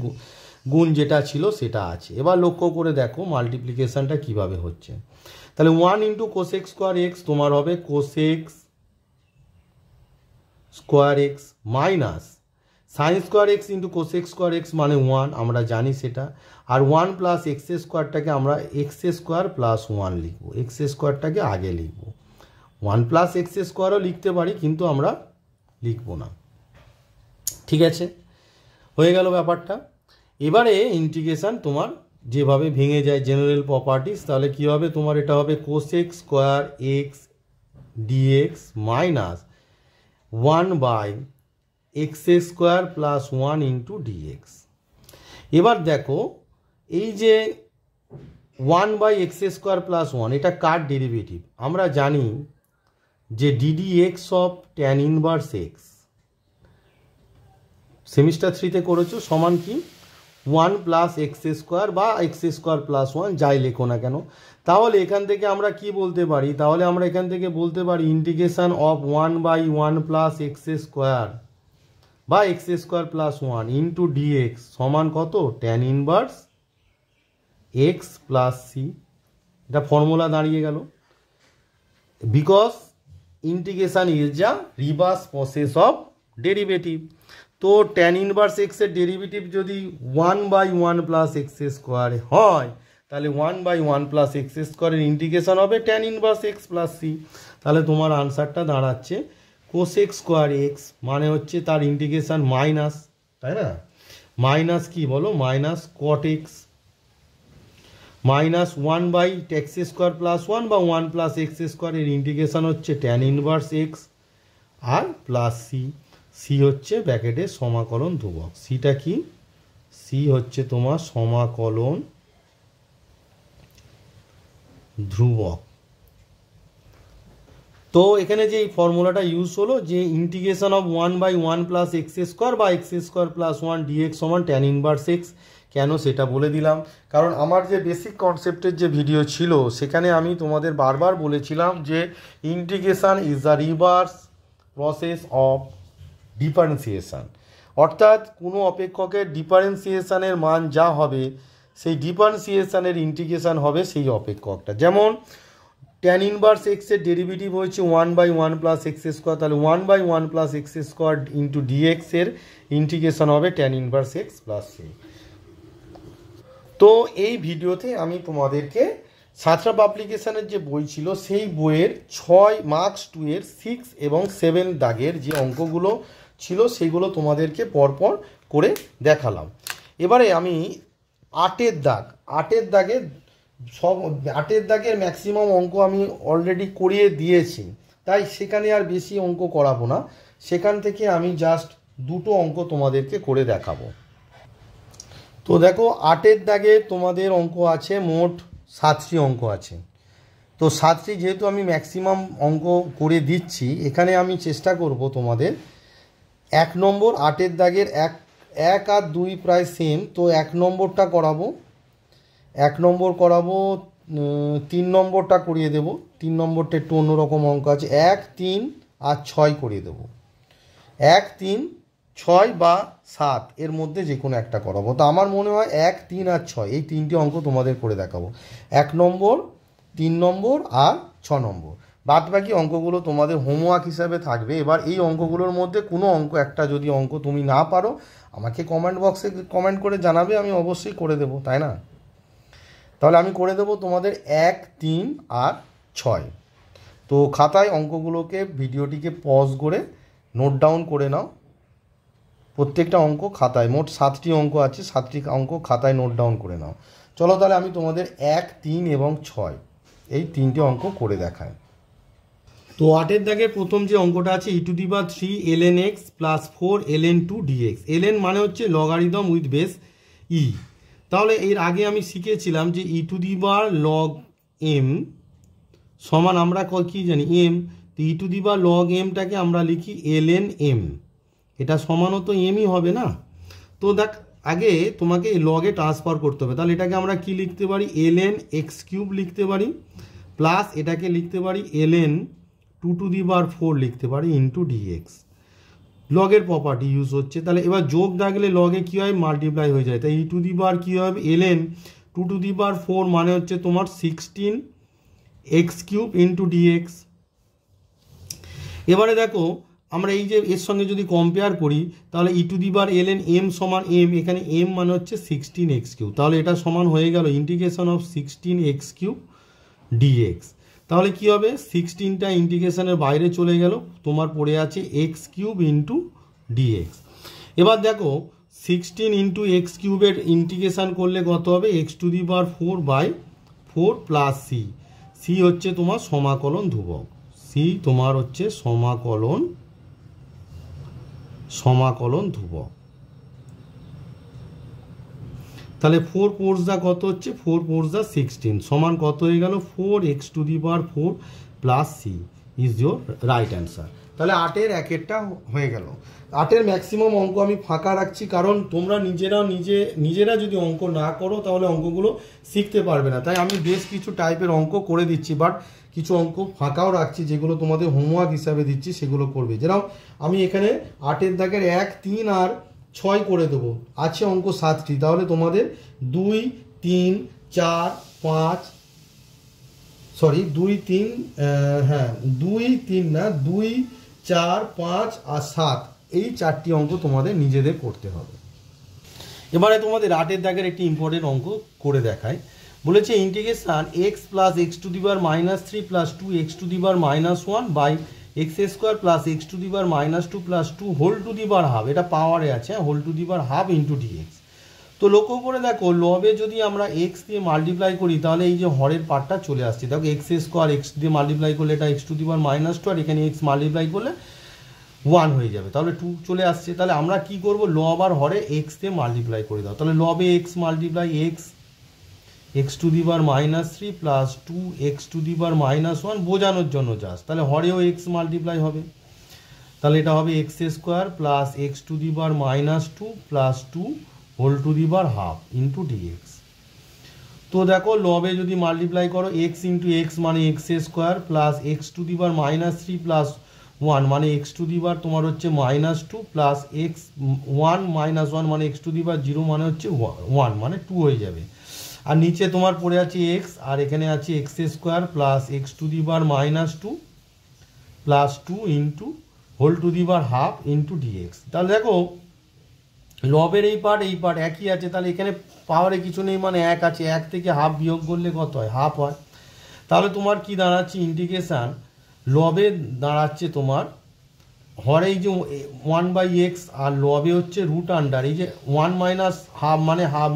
গুণ যেটা ছিল সেটা আছে। এবার লক্ষ্য করে দেখো মাল্টিপ্লিকেশনটা কিভাবে হচ্ছে, তাহলে 1 ইন্টু কোসেক স্কোয়ার এক্স তোমার হবে cosec square x minus sine square x into cosec square x মানে 1, আমরা জানি সেটা, আর 1 প্লাস এক্স স্কোয়ারটাকে আমরা এক্স স্কোয়ার প্লাস 1 লিখবো, এক্স স্কোয়ারটাকে আগে লিখবো, 1 প্লাস এক্স স্কোয়ারও লিখতে পারি কিন্তু আমরা লিখবো না। ঠিক আছে, হয়ে গেল ব্যাপারটা। এবারে ইন্টিগ্রেশন তোমার যেভাবে ভেঙে যায় জেনারেল প্রপার্টিস, তাহলে কী হবে তোমার, এটা হবে cosec square x dx minus 1/x square plus 1 into dx. এবার দেখো এই যে 1/x স্কোয়ার প্লাস 1 এটা কার ডেরিভেটিভ? আমরা জানি যে ddx of tan inverse x semester 3-তে করেছো, সমান কি 1 প্লাস এক্স স্কোয়ার বা এক্স স্কোয়ার প্লাস 1 যাই লেখো না কেন। তাহলে এখান থেকে আমরা কি বলতে পারি? তাহলে আমরা এখান থেকে বলতে পারি integration of 1/1 plus x square বা x square plus 1 into dx সমান কত? Tan inverse x plus c. এটা ফর্মুলা দাঁড়িয়ে গেল, because integration is the reverse process of derivative. তো ট্যান ইনভার্স এক্সের ডেরিভেটিভ যদি 1/1 প্লাস এক্স স্কোয়ার হয়, তাহলে 1/1 প্লাস এক্স স্কোয়ারের ইন্টিগ্রেশন হবে tan inverse x plus c. তাহলে তোমার আনসারটা দাঁড়াচ্ছে কোসেক স্কোয়ার এক্স মানে হচ্ছে তার ইন্টিগ্রেশন মাইনাস, তাই না, মাইনাস কি বলো, minus cot x minus 1/x square plus 1 বা 1 প্লাস এক্স স্কোয়ারের ইন্টিগ্রেশন হচ্ছে ট্যান ইনভার্স এক্স আর প্লাস সি। সি হচ্ছে ব্র্যাকেটের সমাকলন ধ্রুবক। সিটা কি? সি হচ্ছে তোমার সমাকলন ধ্রুবক। তো এখানে যে এই ফর্মুলাটা ইউজ হলো যে integration of 1/1 plus x square বা এক্স স্কোয়ার প্লাস 1 ডিএক্স সমান ট্যান ইনভার্স এক্স, কেন সেটা বলে দিলাম। কারণ আমার যে বেসিক কনসেপ্টের যে ভিডিও ছিল সেখানে আমি তোমাদের বারবার বলেছিলাম যে integration is the reverse process of differentiation, অর্থাৎ কোনো অপেক্ষকের ডিফারেন্সিয়েশনের মান যা হবে সেই ডিফারেন্সিয়েশনের ইন্টিগ্রেশন হবে সেই অপেক্ষকটা। যেমন ট্যান ইনভার্স এক্সের ডেরিভেটিভ হচ্ছে 1/1 প্লাস এক্স স্কোয়ার, তাহলে 1/1 প্লাস এক্স স্কোয়ার ইন্টু ডিএক্সের ইন্টিগ্রেশন হবে tan inverse x plus c. তো এই ভিডিওতে আমি তোমাদেরকে সাঁতরা পাবলিকেশনের যে বই ছিল সেই বইয়ের 6 মার্কস 2 এর 6 এবং 7 দাগের যে অঙ্কগুলো ছিল সেইগুলো তোমাদেরকে পরপর করে দেখালাম। এবারে আমি 8 দাগের সব 8 দাগের ম্যাক্সিমাম অঙ্ক আমি অলরেডি করিয়ে দিয়েছি, তাই সেখানে আর বেশি অঙ্ক করাবো না। সেখান থেকে আমি জাস্ট 2টো অঙ্ক তোমাদেরকে করে দেখাবো। তো দেখো 8 দাগে তোমাদের অঙ্ক আছে মোট 7টি অঙ্ক আছে। তো 7টি যেহেতু আমি ম্যাক্সিমাম অঙ্ক করে দিচ্ছি, এখানে আমি চেষ্টা করব তোমাদের 1 নম্বর 8 দাগের 1 আর 2 প্রায় সেম, তো 1 নম্বরটা করাবো, 1 নম্বর করাবো, 3 নম্বরটা করিয়ে দেবো। 3 নম্বরটা একটু অন্যরকম অঙ্ক আছে, 1, 3 আর 6 করিয়ে দেবো। 1, 3, 6 বা 7 এর মধ্যে যে কোনো একটা করাবো। তো আমার মনে হয় 1, 3 আর 6 এই 3টি অঙ্ক তোমাদের করে দেখাবো, 1 নম্বর, 3 নম্বর আর 6 নম্বর। বাদ বাকি অঙ্কগুলো তোমাদের হোমওয়ার্ক হিসাবে থাকবে। এবার এই অঙ্কগুলোর মধ্যে কোনো অঙ্ক একটা যদি অঙ্ক তুমি না পারো আমাকে কমেন্ট বক্সে কমেন্ট করে জানাবে, আমি অবশ্যই করে দেবো, তাই না? তাহলে আমি করে দেবো তোমাদের 1, 3 আর 6। তো খাতায় অঙ্কগুলোকে ভিডিওটিকে পজ করে নোট ডাউন করে নাও, প্রত্যেকটা অঙ্ক খাতায়, মোট 7টি অঙ্ক আছে, 7টি অঙ্ক খাতায় নোট ডাউন করে নাও। চলো তাহলে আমি তোমাদের 1, 3 এবং 6 এই 3টে অঙ্ক করে দেখাই। তো 8 দাগে প্রথম যে অঙ্কটা আছে e⁻³ ln x plus 4 ln 2 dx। ln মানে হচ্ছে লগারিদম উইথ বেস ই। তাহলে এর আগে আমি শিখেছিলাম যে e⁻log m সমান আমরা কি জানি m, তো e⁻log mটাকে আমরা লিখি ln m, এটা সমানও তো এমই হবে না। তো দেখ আগে তোমাকে লগে ট্রান্সফার করতে হবে, তাহলে এটাকে আমরা কি লিখতে পারি, ln x³ লিখতে পারি, প্লাস এটাকে লিখতে পারি ln 2⁴ লিখতে পারি ইন্টু ডিএক্স। লগের প্রপার্টি ইউজ হচ্ছে, তাহলে এবার যোগ থাকলে লগে কী হয়, মাল্টিপ্লাই হয়ে যায়, তাই কী হবে, ln 2⁴ মানে হচ্ছে তোমার 16x³ ইন্টু ডিএক্স। এবারে দেখো আমরা এই যে এর সঙ্গে যদি কম্পেয়ার করি তাহলে e⁻ln m সমান m, এখানে m মানে হচ্ছে 16x³, তাহলে এটা সমান হয়ে গেল ইন্টিগ্রেশন অফ 16x³ dx। তাহলে কি হবে, 16টা ইন্টিগ্রেশনের বাইরে চলে গেল, তোমার পড়ে আছে এক্স কিউব ইন্টু ডিএক্স। এবার দেখো 16 ইন্টু এক্স কিউবের ইন্টিগ্রেশন করলে কত হবে, x to the power 4/4 plus c. C হচ্ছে তোমার সমাকলন ধ্রুবক, সি তোমার হচ্ছে সমাকলন ধ্রুবক। তাহলে 4 4 কত হচ্ছে, 4 4 16 সমান কত হয়ে গেল, 4x to the power 4 plus c is your right answer. তাহলে 8-এর 1-এরটা হয়ে গেল। 8-এর ম্যাক্সিমাম অঙ্ক আমি ফাঁকা রাখছি, কারণ তোমরা নিজেরা যদি অঙ্ক না করো তাহলে অঙ্কগুলো শিখতে পারবে না। তাই আমি বেশ কিছু টাইপের অঙ্ক করে দিচ্ছি, বাট কিছু অঙ্ক ফাঁকাও রাখছি যেগুলো তোমাদের হোমওয়ার্ক হিসাবে দিচ্ছি, সেগুলো করবে। যেরকম আমি এখানে 8-এর দাগের 1, 3 আর 6 করে দেবো, আছে অঙ্ক 7টি। তাহলে তোমাদের 2, 3, 4, 5 সরি 2, 3 2, 3 না 2, 4, 5 আর 7 এই 4টি অঙ্ক তোমাদের নিজেদের করতে হবে। এবারে তোমাদের 8-এর দাগের একটি ইম্পর্টেন্ট অঙ্ক করে দেখায়। বলেছে integration x plus x to the power -3 plus 2x to the power -1 by x square plus x to the power -2 plus 2 whole to the power half, এটা পাওয়ারে আছে, whole to the power half into dx. তো লক্ষ্য করে দেখো, লবে যদি আমরা এক্স দিয়ে মাল্টিপ্লাই করি তাহলে এই যে হরের পার্টটা চলে আসছে। দেখো এক্স স্কোয়ার এক্স দিয়ে মাল্টিপ্লাই করলে এটা এক্স টু দি পাওয়ার -2, আর এখানে এক্স মাল্টিপ্লাই করলে 1 হয়ে যাবে, তাহলে 2 চলে আসছে। তাহলে আমরা কি করব, লব আর হরে এক্স দিয়ে মাল্টিপ্লাই করে দাও। তাহলে লবে x multiply x to the power -3 plus 2x to the power -1 বোঝানোর জন্য জাস্ট। তাহলে হরেও এক্স মাল্টিপ্লাই হবে, তাহলে এটা হবে x square plus x to the power -2 plus 2 whole to the power half into dx. তো দেখো লবে যদি মাল্টিপ্লাই করো এক্স ইন্টু এক্স মানে x square plus x to the power -3 plus 1 মানে এক্স টু দি পাওয়ার তোমার হচ্ছে -2 প্লাস এক্স 1 -1 মানে এক্স টু দি পাওয়ার 0 মানে হচ্ছে 1 মানে 2 হয়ে যাবে। আর নিচে তোমার পড়ে আছে এক্স, আর এখানে আছে x square plus x to the power -2 plus 2 into whole to the power half into dx. তাহলে দেখো লবের এই পার্ট একই আছে, তাহলে এখানে পাওয়ারে কিছু নেই মানে 1 আছে, 1 থেকে হাফ বিয়োগ করলে কত হয়, হাফ হয়। তাহলে তোমার কি দাঁড়াচ্ছে, ইন্টিগ্রেশন লবে দাঁড়াচ্ছে তোমার হরে এই যে 1/x আর লবে হচ্ছে রুট আন্ডার, এই যে 1 মাইনাস হাফ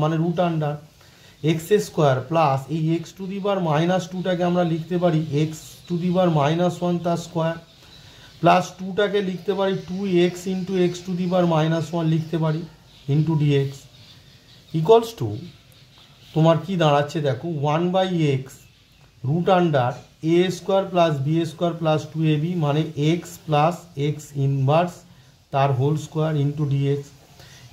মানে root under x square plus এই এক্স টু দি পাওয়ার -2টাকে আমরা লিখতে পারি এক্স টু দি পাওয়ার -1 তার স্কোয়ার প্লাস 2টাকে লিখতে পারি 2x into x to the power -1 লিখতে পারি ইন্টু ডিএক্স ইকুয়ালস টু তোমার কি দাঁড়াচ্ছে দেখো 1/x root under a square plus b square plus 2ab মানে এক্স প্লাস এক্স ইনভার্স তার হোল স্কোয়ার ইন্টু ডিএক্স।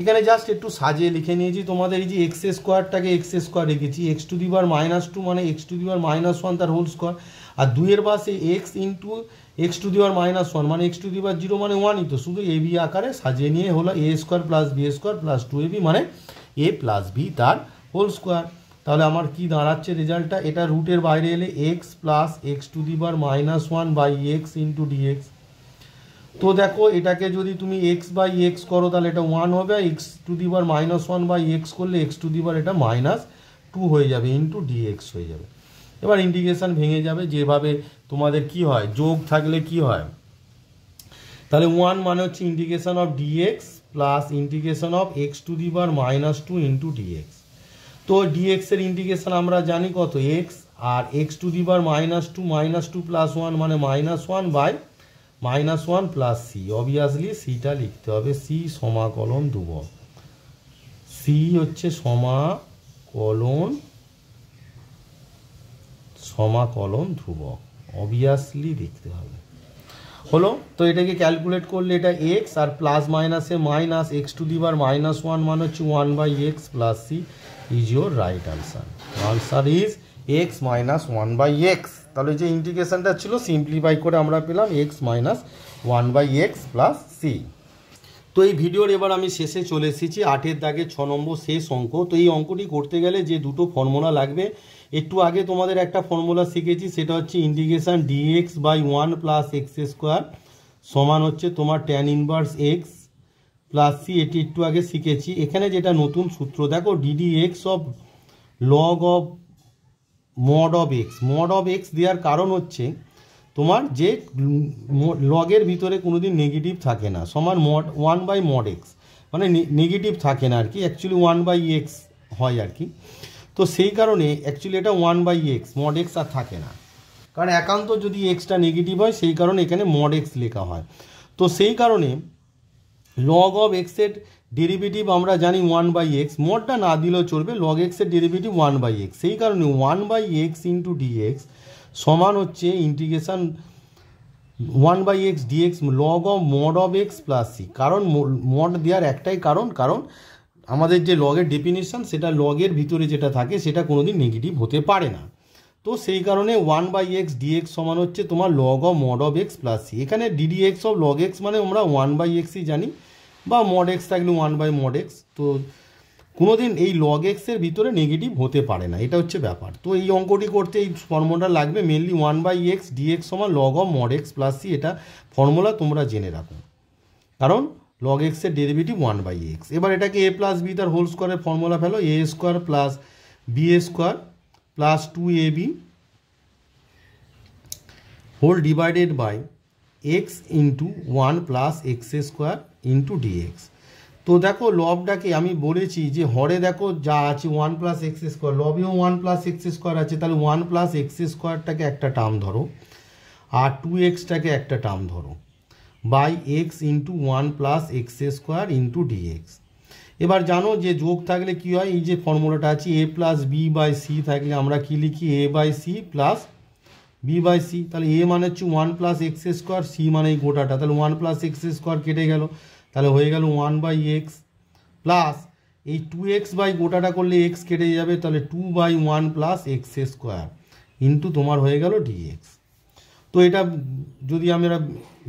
এখানে জাস্ট একটু সাজিয়ে লিখে নিয়েছি, তোমাদের এই যে এক্স স্কোয়ারটাকে এক্স স্কোয়ার রেখেছি, এক্স টু দি পাওয়ার -2 মানে এক্স টু দি পাওয়ার -1 তার হোল স্কোয়ার, আর 2-এর পাশে x into x to the power -1 মানে এক্স টু দি পাওয়ার 0 মানে 1ই তো, শুধু এ বি আকারে সাজিয়ে নিয়ে হলো a square plus b square plus 2ab মানে এ প্লাস বি তার হোল স্কোয়ার। তাহলে আমার কি দাঁড়াচ্ছে রেজাল্টটা, এটা রুটের বাইরে এলে x plus x to the power -1 by x into dx. তো দেখো এটাকে যদি তুমি এক্স বাই এক্স করো তাহলে এটা 1 হবে, x to the power -1 by x করলে এক্স টু দি পাওয়ার এটা -2 হয়ে যাবে ইন্টু ডিএক্স হয়ে যাবে। এবার ইন্টিগ্রেশন ভেঙে যাবে, যেভাবে তোমাদের কি হয় যোগ থাকলে কি হয়, তাহলে 1 মানে হচ্ছে integration of dx plus integration of x to the power -2 into dx. তো ডিএক্স এর ইন্টিগ্রেশন আমরা জানি কত এক্স, আর x to the power -2 plus 1 মানে -1 বাই -1 প্লাস সি, অবভিয়াসলি সিটা লিখতে হবে, সি সমাকলন ধ্রুবক, সি হচ্ছে সমাকলন ধ্রুবক, অবভিয়াসলি লিখতে হবে। হলো, তো এটাকে ক্যালকুলেট করলে এটা এক্স আর প্লাস মাইনাসে minus x to the power -1 মানে হচ্ছে 1/x plus c is your right answer. Answer is x minus 1/x। তাহলে যে ইন্টিগ্রেশনটা ছিল সিম্পলিফাই করে আমরা পেলাম x minus 1/x plus c. তো এই ভিডিওর এবার আমি শেষে চলে এসেছি, 8-এর দাগে 6 নম্বর শেষ অঙ্ক। তো এই অঙ্কটি করতে গেলে যে দুটো ফর্মুলা লাগবে, একটু আগে তোমাদের একটা ফর্মুলা শিখেছি, সেটা হচ্ছে integration dx by 1 plus x square সমান হচ্ছে তোমার tan inverse x plus c, এটি একটু আগে শিখেছি। এখানে যেটা নতুন সূত্র দেখো, d d x of log of mod of x দেওয়ার কারণ হচ্ছে তোমার যে লগের ভিতরে কোনোদিন নেগেটিভ থাকে না, সমান মড 1/mod x, মানে নেগেটিভ থাকে না আর কি, অ্যাকচুয়ালি 1/x হয় আর কি। তো সেই কারণে অ্যাকচুয়ালি এটা 1/x, মড এক্স আর থাকে না, কারণ একান্ত যদি এক্সটা নেগেটিভ হয় সেই কারণে এখানে মড এক্স লেখা হয়। তো সেই কারণে লগ অফ এক্সের ডেরিভেটিভ আমরা জানি 1/x, মডটা না দিলেও চলবে, লগ এক্সের ডেরিভেটিভ 1/x, সেই কারণে 1/x ইন্টু ডিএক্স সমান হচ্ছে integration 1/x dx log of mod of x plus c. কারণ মড দেওয়ার একটাই কারণ আমাদের যে লগের ডেফিনিশন সেটা লগের ভিতরে যেটা থাকে সেটা কোনোদিন নেগেটিভ হতে পারে না। তো সেই কারণে 1/x dx সমান হচ্ছে তোমার log of mod of x plus c. এখানে ddx অফ লগ এক্স মানে আমরা 1/xই জানি, বা মড এক্স থাকলে 1/mod x। তো কোনোদিন এই লগ এক্সের ভিতরে নেগেটিভ হতে পারে না, এটা হচ্ছে ব্যাপার। তো এই অঙ্কটি করতে এই ফর্মুলা লাগবে মেনলি 1/x dx সমান log of mod x plus c, এটা ফর্মুলা তোমরা জেনে রাখো, কারণ লগ এক্সের ডেরিভেটিভ 1/x। এবার এটাকে a প্লাস বি তার হোল স্কোয়ারের ফর্মুলা ফেলো, a square plus b square plus 2ab whole divided by x into 1 plus x square into dx. তো দেখো লবটাকে আমি বলেছি যে হরে দেখো যা আছে 1 প্লাস এক্স স্কোয়ার, লবেও 1 প্লাস এক্স স্কোয়ার আছে, তাহলে 1 প্লাস এক্স স্কোয়ারটাকে একটা টার্ম ধরো আর 2xটাকে একটা টার্ম ধরো, by x into 1 plus x square into dx. এবার জানো যে যোগ থাকলে কী হয়, এই যে ফর্মুলাটা আছে a plus b by c থাকলে আমরা কী লিখি, a by c plus b by c. তাহলে a মানে হচ্ছে 1 প্লাস এক্স স্কোয়ার, সি মানে এই গোটাটা, তাহলে 1 প্লাস এক্স স্কোয়ার কেটে গেল, তাহলে হয়ে গেল 1/x প্লাস এই 2x বাই গোটাটা করলে x কেটে যাবে, তাহলে 2/1 প্লাস এক্স স্কোয়ার ইন্টু তোমার হয়ে গেল ডিএক্স। তো এটা যদি আমরা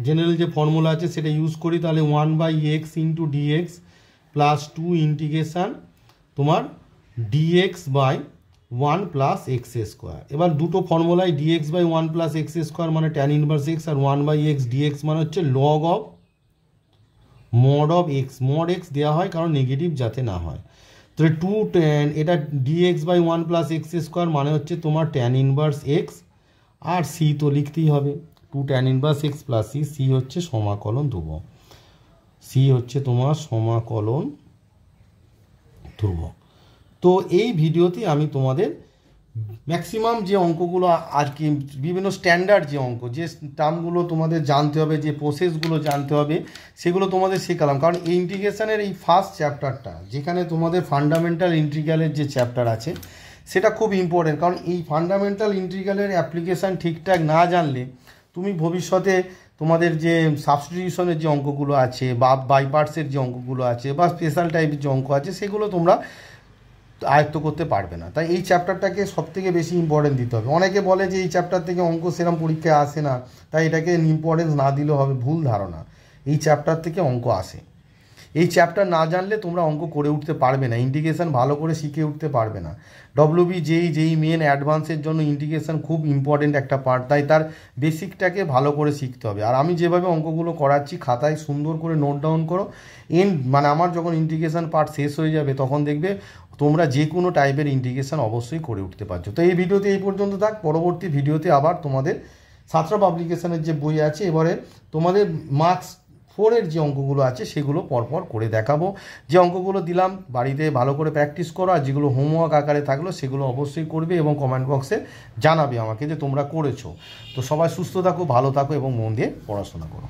জেনারেল যে ফর্মুলা আছে সেটা ইউজ করি, তাহলে 1/x into dx plus 2 integration তোমার dx by 1 plus x square. এবার দুটো ফর্মুলায় dx by 1 plus x square মানে ট্যান ইনভার্স এক্স, আর 1/x ডিএক্স মানে হচ্ছে log of mod of x. Mod x দেওয়া হয় কারণ নেগেটিভ যাতে না হয়। তাহলে 2 tan এটা dx by 1 plus x square মানে হচ্ছে তোমার ট্যান ইনভার্স এক্স, আর সি তো লিখতেই হবে 2 tan inverse x plus c, c হচ্ছে সমাকলন ধ্রুবক, সি হচ্ছে তোমার সমাকলন ধ্রুবক। তো এই ভিডিওতে আমি তোমাদের ম্যাক্সিমাম যে অঙ্কগুলো আর কি বিভিন্ন স্ট্যান্ডার্ড যে অঙ্ক, যে টার্মগুলো তোমাদের জানতে হবে, যে প্রসেসগুলো জানতে হবে, সেগুলো তোমাদের শেখালাম। কারণ এই ইন্টিগ্রেশনের এই ফার্স্ট চ্যাপ্টারটা যেখানে তোমাদের ফান্ডামেন্টাল ইন্টিগ্রালের যে চ্যাপ্টার আছে সেটা খুব ইম্পর্টেন্ট। কারণ এই ফান্ডামেন্টাল ইন্টিগ্রালের অ্যাপ্লিকেশান ঠিকঠাক না জানলে তুমি ভবিষ্যতে তোমাদের যে সাবস্টিটিউশনের যে অঙ্কগুলো আছে বা বাই পার্টসের যে অঙ্কগুলো আছে বা স্পেশাল টাইপের যে অঙ্ক আছে সেগুলো তোমরা আয়ত্ত করতে পারবে না। তাই এই চ্যাপ্টারটাকে সবথেকে বেশি ইম্পর্টেন্স দিতে হবে। অনেকে বলে যে এই চ্যাপ্টার থেকে অঙ্ক সেরকম পরীক্ষায় আসে না, তাই এটাকে ইম্পর্টেন্স না দিলেও হবে, ভুল ধারণা। এই চ্যাপ্টার থেকে অঙ্ক আসে। এই চ্যাপ্টার না জানলে তোমরা অঙ্ক করে উঠতে পারবে না, ইন্টিগ্রেশন ভালো করে শিখে উঠতে পারবে না। ডব্লিউবি যেই মেন অ্যাডভান্সের জন্য ইন্টিগ্রেশন খুব ইম্পর্টেন্ট একটা পার্ট, তাই তার বেসিকটাকে ভালো করে শিখতে হবে। আর আমি যেভাবে অঙ্কগুলো করাচ্ছি খাতায় সুন্দর করে নোট ডাউন করো, মানে আমার যখন ইন্টিগ্রেশন পার্ট শেষ হয়ে যাবে তখন দেখবে তোমরা যে কোনো টাইপের ইন্টিগ্রেশন অবশ্যই করে উঠতে পারছো। তো এই ভিডিওতে এই পর্যন্ত থাক, পরবর্তী ভিডিওতে আবার তোমাদের সাঁতরা পাবলিকেশনের যে বই আছে এবারে তোমাদের মার্কস 4-এর যে অঙ্কগুলো আছে সেগুলো পরপর করে দেখাবো। যে অঙ্কগুলো দিলাম বাড়িতে ভালো করে প্র্যাকটিস করো, আর যেগুলো হোমওয়ার্ক আকারে থাকলো সেগুলো অবশ্যই করবে এবং কমেন্ট বক্সে জানাবে আমাকে যে তোমরা করেছো। তো সবাই সুস্থ থাকো, ভালো থাকো এবং মন দিয়ে পড়াশোনা করো।